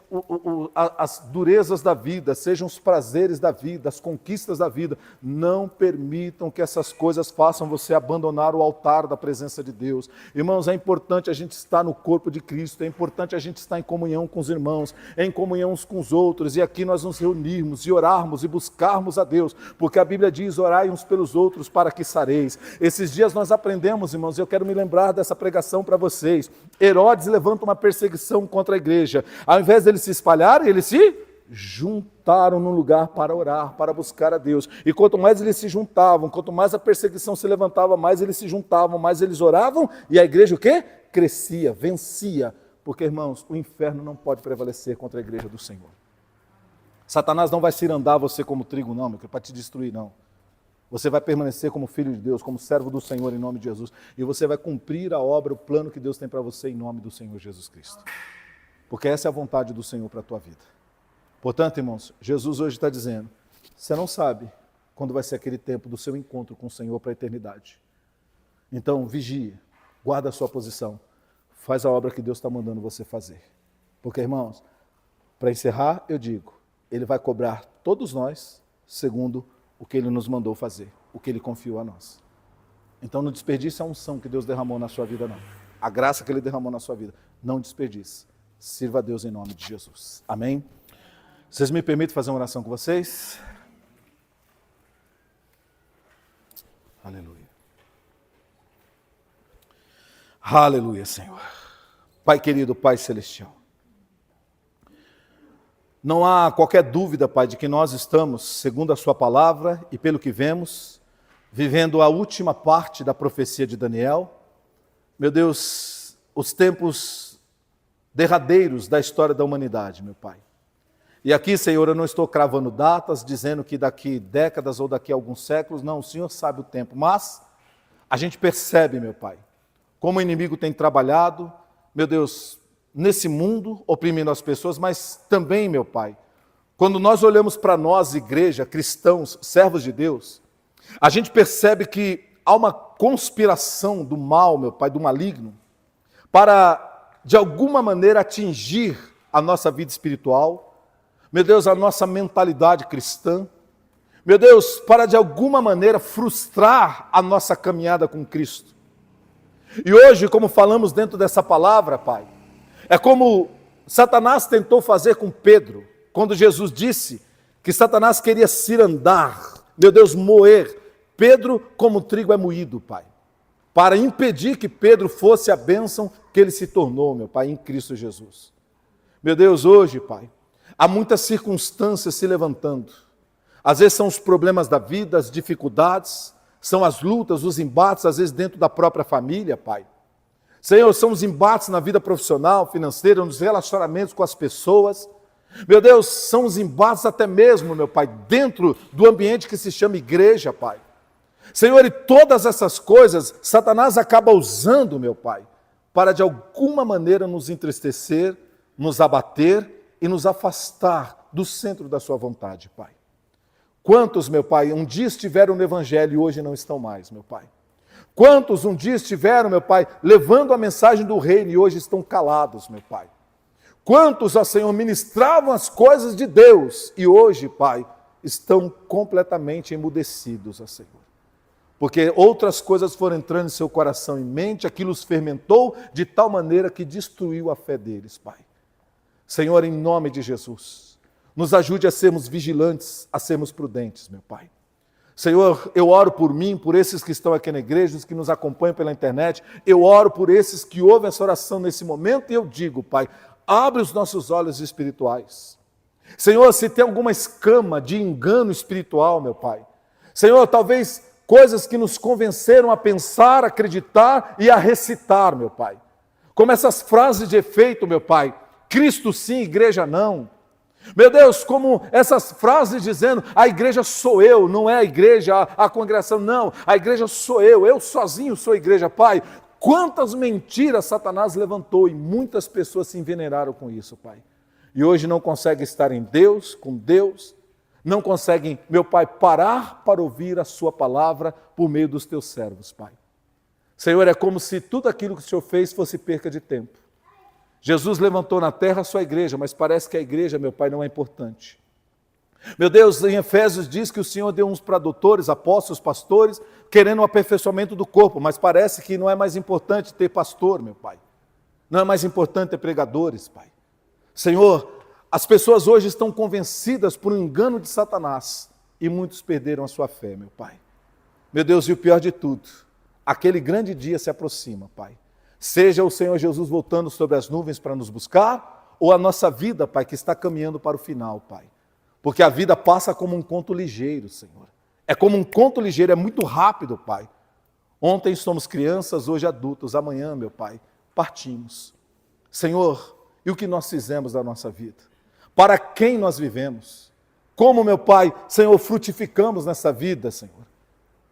as durezas da vida, sejam os prazeres da vida, as conquistas da vida. Não permitam que essas coisas façam você abandonar o altar da presença de Deus. Irmãos, é importante a gente estar no corpo de Cristo, é importante a gente estar em comunhão com os irmãos, em comunhão uns com os outros, e aqui nós nos reunirmos e orarmos e buscarmos a Deus, porque a Bíblia diz, orai uns pelos outros para que sareis. Esses dias nós aprendemos, irmãos, e eu quero me lembrar dessa pregação para vocês. Herodes levanta uma perseguição contra a igreja. Ao invés deles se espalharem, eles se juntaram num lugar para orar, para buscar a Deus. E quanto mais eles se juntavam, quanto mais a perseguição se levantava, mais eles se juntavam, mais eles oravam, e a igreja o quê? Crescia, vencia. Porque, irmãos, o inferno não pode prevalecer contra a igreja do Senhor. Satanás não vai cirandar você como trigo, não, meu querido, para te destruir, não. Você vai permanecer como filho de Deus, como servo do Senhor, em nome de Jesus. E você vai cumprir a obra, o plano que Deus tem para você, em nome do Senhor Jesus Cristo. Porque essa é a vontade do Senhor para a tua vida. Portanto, irmãos, Jesus hoje está dizendo, você não sabe quando vai ser aquele tempo do seu encontro com o Senhor para a eternidade. Então, vigie, guarda a sua posição, faz a obra que Deus está mandando você fazer. Porque, irmãos, para encerrar, eu digo, Ele vai cobrar todos nós, segundo o que Ele nos mandou fazer, o que Ele confiou a nós. Então, não desperdice a unção que Deus derramou na sua vida, não. A graça que Ele derramou na sua vida, não desperdice. Sirva a Deus em nome de Jesus. Amém? Vocês me permitem fazer uma oração com vocês? Aleluia. Aleluia, Senhor. Pai querido, Pai celestial. Não há qualquer dúvida, Pai, de que nós estamos, segundo a sua palavra e pelo que vemos, vivendo a última parte da profecia de Daniel. Meu Deus, os tempos derradeiros da história da humanidade, meu Pai. E aqui, Senhor, eu não estou cravando datas, dizendo que daqui décadas ou daqui a alguns séculos, não, o Senhor sabe o tempo, mas a gente percebe, meu Pai, como o inimigo tem trabalhado, meu Deus, nesse mundo, oprimindo as pessoas, mas também, meu Pai, quando nós olhamos para nós, igreja, cristãos, servos de Deus, a gente percebe que há uma conspiração do mal, meu Pai, do maligno, para, de alguma maneira, atingir a nossa vida espiritual, meu Deus, a nossa mentalidade cristã, meu Deus, para de alguma maneira frustrar a nossa caminhada com Cristo. E hoje, como falamos dentro dessa palavra, Pai, é como Satanás tentou fazer com Pedro, quando Jesus disse que Satanás queria cirandar, meu Deus, moer Pedro como o trigo é moído, Pai, para impedir que Pedro fosse a bênção que ele se tornou, meu Pai, em Cristo Jesus. Meu Deus, hoje, Pai, há muitas circunstâncias se levantando. Às vezes são os problemas da vida, as dificuldades, são as lutas, os embates, às vezes dentro da própria família, Pai. Senhor, são os embates na vida profissional, financeira, nos relacionamentos com as pessoas. Meu Deus, são os embates até mesmo, meu Pai, dentro do ambiente que se chama igreja, Pai. Senhor, e todas essas coisas, Satanás acaba usando, meu Pai, para de alguma maneira nos entristecer, nos abater e nos afastar do centro da sua vontade, Pai. Quantos, meu Pai, um dia estiveram no Evangelho e hoje não estão mais, meu Pai? Quantos um dia estiveram, meu Pai, levando a mensagem do reino e hoje estão calados, meu Pai? Quantos, ó Senhor, ministravam as coisas de Deus e hoje, Pai, estão completamente emudecidos, ó Senhor? Porque outras coisas foram entrando em seu coração e mente, aquilo os fermentou de tal maneira que destruiu a fé deles, Pai. Senhor, em nome de Jesus, nos ajude a sermos vigilantes, a sermos prudentes, meu Pai. Senhor, eu oro por mim, por esses que estão aqui na igreja, os que nos acompanham pela internet, eu oro por esses que ouvem essa oração nesse momento e eu digo, Pai, abre os nossos olhos espirituais. Senhor, se tem alguma escama de engano espiritual, meu Pai, Senhor, talvez coisas que nos convenceram a pensar, acreditar e a recitar, meu Pai. Como essas frases de efeito, meu Pai, Cristo sim, igreja não. Meu Deus, como essas frases dizendo, a igreja sou eu, não é a igreja, a congregação, não, a igreja sou eu sozinho sou a igreja, Pai. Quantas mentiras Satanás levantou e muitas pessoas se envenenaram com isso, Pai. E hoje não conseguem estar em Deus, com Deus, não conseguem, meu Pai, parar para ouvir a sua palavra por meio dos teus servos, Pai. Senhor, é como se tudo aquilo que o Senhor fez fosse perca de tempo. Jesus levantou na terra a sua igreja, mas parece que a igreja, meu Pai, não é importante. Meu Deus, em Efésios diz que o Senhor deu uns para doutores, apóstolos, pastores, querendo o aperfeiçoamento do corpo, mas parece que não é mais importante ter pastor, meu Pai. Não é mais importante ter pregadores, Pai. Senhor, as pessoas hoje estão convencidas por um engano de Satanás e muitos perderam a sua fé, meu Pai. Meu Deus, e o pior de tudo, aquele grande dia se aproxima, Pai. Seja o Senhor Jesus voltando sobre as nuvens para nos buscar, ou a nossa vida, Pai, que está caminhando para o final, Pai. Porque a vida passa como um conto ligeiro, Senhor. É como um conto ligeiro, é muito rápido, Pai. Ontem somos crianças, hoje adultos, amanhã, meu Pai, partimos. Senhor, e o que nós fizemos da nossa vida? Para quem nós vivemos? Como, meu Pai, Senhor, frutificamos nessa vida, Senhor?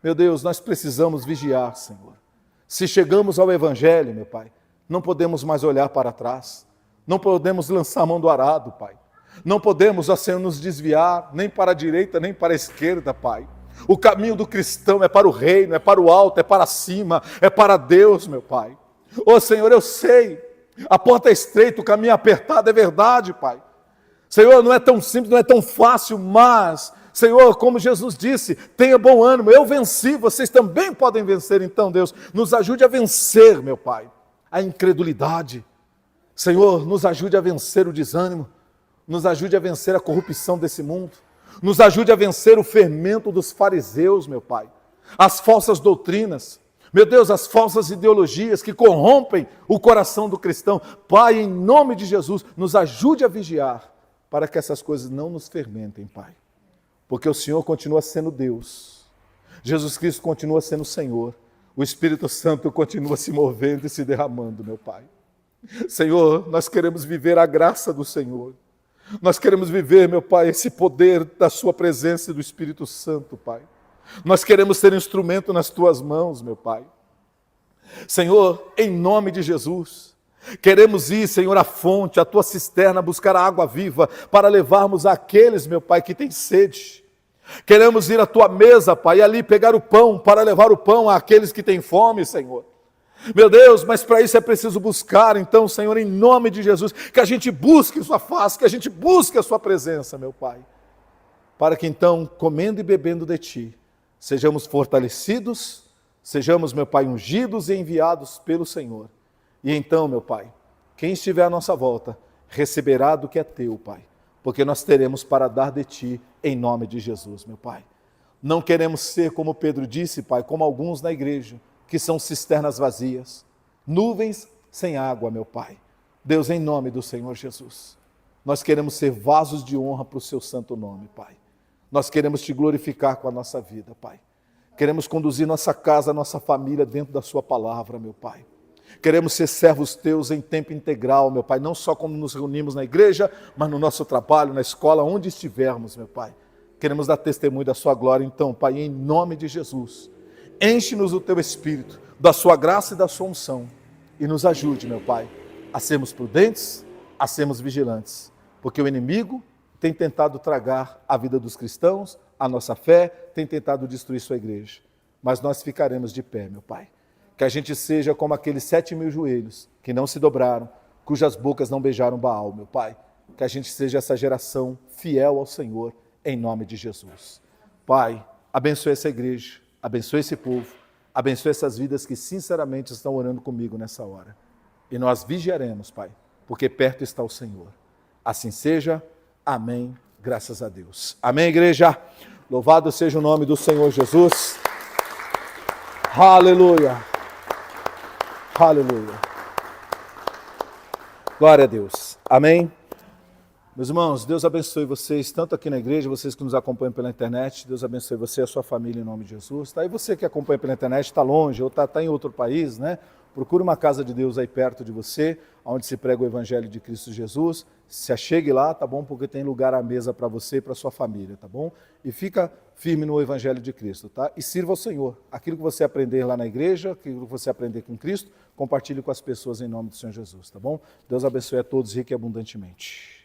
Meu Deus, nós precisamos vigiar, Senhor. Se chegamos ao Evangelho, meu Pai, não podemos mais olhar para trás. Não podemos lançar a mão do arado, Pai. Não podemos, ó Senhor, nos desviar, nem para a direita, nem para a esquerda, Pai. O caminho do cristão é para o reino, é para o alto, é para cima, é para Deus, meu Pai. Ó Senhor, eu sei, a porta é estreita, o caminho é apertado, é verdade, Pai. Senhor, não é tão simples, não é tão fácil, mas, Senhor, como Jesus disse, tenha bom ânimo, eu venci, vocês também podem vencer. Então, Deus, nos ajude a vencer, meu Pai, a incredulidade. Senhor, nos ajude a vencer o desânimo, nos ajude a vencer a corrupção desse mundo, nos ajude a vencer o fermento dos fariseus, meu Pai, as falsas doutrinas, meu Deus, as falsas ideologias que corrompem o coração do cristão. Pai, em nome de Jesus, nos ajude a vigiar, para que essas coisas não nos fermentem, Pai. Porque o Senhor continua sendo Deus, Jesus Cristo continua sendo Senhor, o Espírito Santo continua se movendo e se derramando, meu Pai. Senhor, nós queremos viver a graça do Senhor, nós queremos viver, meu Pai, esse poder da sua presença e do Espírito Santo, Pai. Nós queremos ser instrumento nas tuas mãos, meu Pai. Senhor, em nome de Jesus, queremos ir, Senhor, à fonte, à tua cisterna, buscar a água viva, para levarmos àqueles, meu Pai, que têm sede. Queremos ir à tua mesa, Pai, e ali pegar o pão, para levar o pão àqueles que têm fome, Senhor. Meu Deus, mas para isso é preciso buscar, então, Senhor, em nome de Jesus, que a gente busque sua face, que a gente busque a sua presença, meu Pai. Para que então, comendo e bebendo de ti, sejamos fortalecidos, sejamos, meu Pai, ungidos e enviados pelo Senhor. E então, meu Pai, quem estiver à nossa volta, receberá do que é teu, Pai, porque nós teremos para dar de ti, em nome de Jesus, meu Pai. Não queremos ser, como Pedro disse, Pai, como alguns na igreja, que são cisternas vazias, nuvens sem água, meu Pai. Deus, em nome do Senhor Jesus, nós queremos ser vasos de honra para o seu santo nome, Pai. Nós queremos te glorificar com a nossa vida, Pai. Queremos conduzir nossa casa, nossa família dentro da sua palavra, meu Pai. Queremos ser servos teus em tempo integral, meu Pai, não só quando nos reunimos na igreja, mas no nosso trabalho, na escola, onde estivermos, meu Pai. Queremos dar testemunho da sua glória, então, Pai, em nome de Jesus. Enche-nos do teu Espírito, da sua graça e da sua unção, e nos ajude, meu Pai, a sermos prudentes, a sermos vigilantes, porque o inimigo tem tentado tragar a vida dos cristãos, a nossa fé, tem tentado destruir sua igreja, mas nós ficaremos de pé, meu Pai. Que a gente seja como aqueles 7.000 joelhos que não se dobraram, cujas bocas não beijaram Baal, meu Pai. Que a gente seja essa geração fiel ao Senhor, em nome de Jesus. Pai, abençoe essa igreja, abençoe esse povo, abençoe essas vidas que sinceramente estão orando comigo nessa hora. E nós vigiaremos, Pai, porque perto está o Senhor. Assim seja, amém, graças a Deus. Amém, igreja? Louvado seja o nome do Senhor Jesus. Aleluia. Aleluia. Glória a Deus. Amém. Meus irmãos, Deus abençoe vocês, tanto aqui na igreja, vocês que nos acompanham pela internet, Deus abençoe você e a sua família em nome de Jesus. Tá? E você que acompanha pela internet, está longe ou está em outro país, né? procure uma casa de Deus aí perto de você, onde se prega o Evangelho de Cristo Jesus, se achegue lá, tá bom? Porque tem lugar à mesa para você e para sua família, tá bom? E fica firme no Evangelho de Cristo, tá? E sirva ao Senhor. Aquilo que você aprender lá na igreja, aquilo que você aprender com Cristo, compartilhe com as pessoas em nome do Senhor Jesus, tá bom? Deus abençoe a todos rica e abundantemente.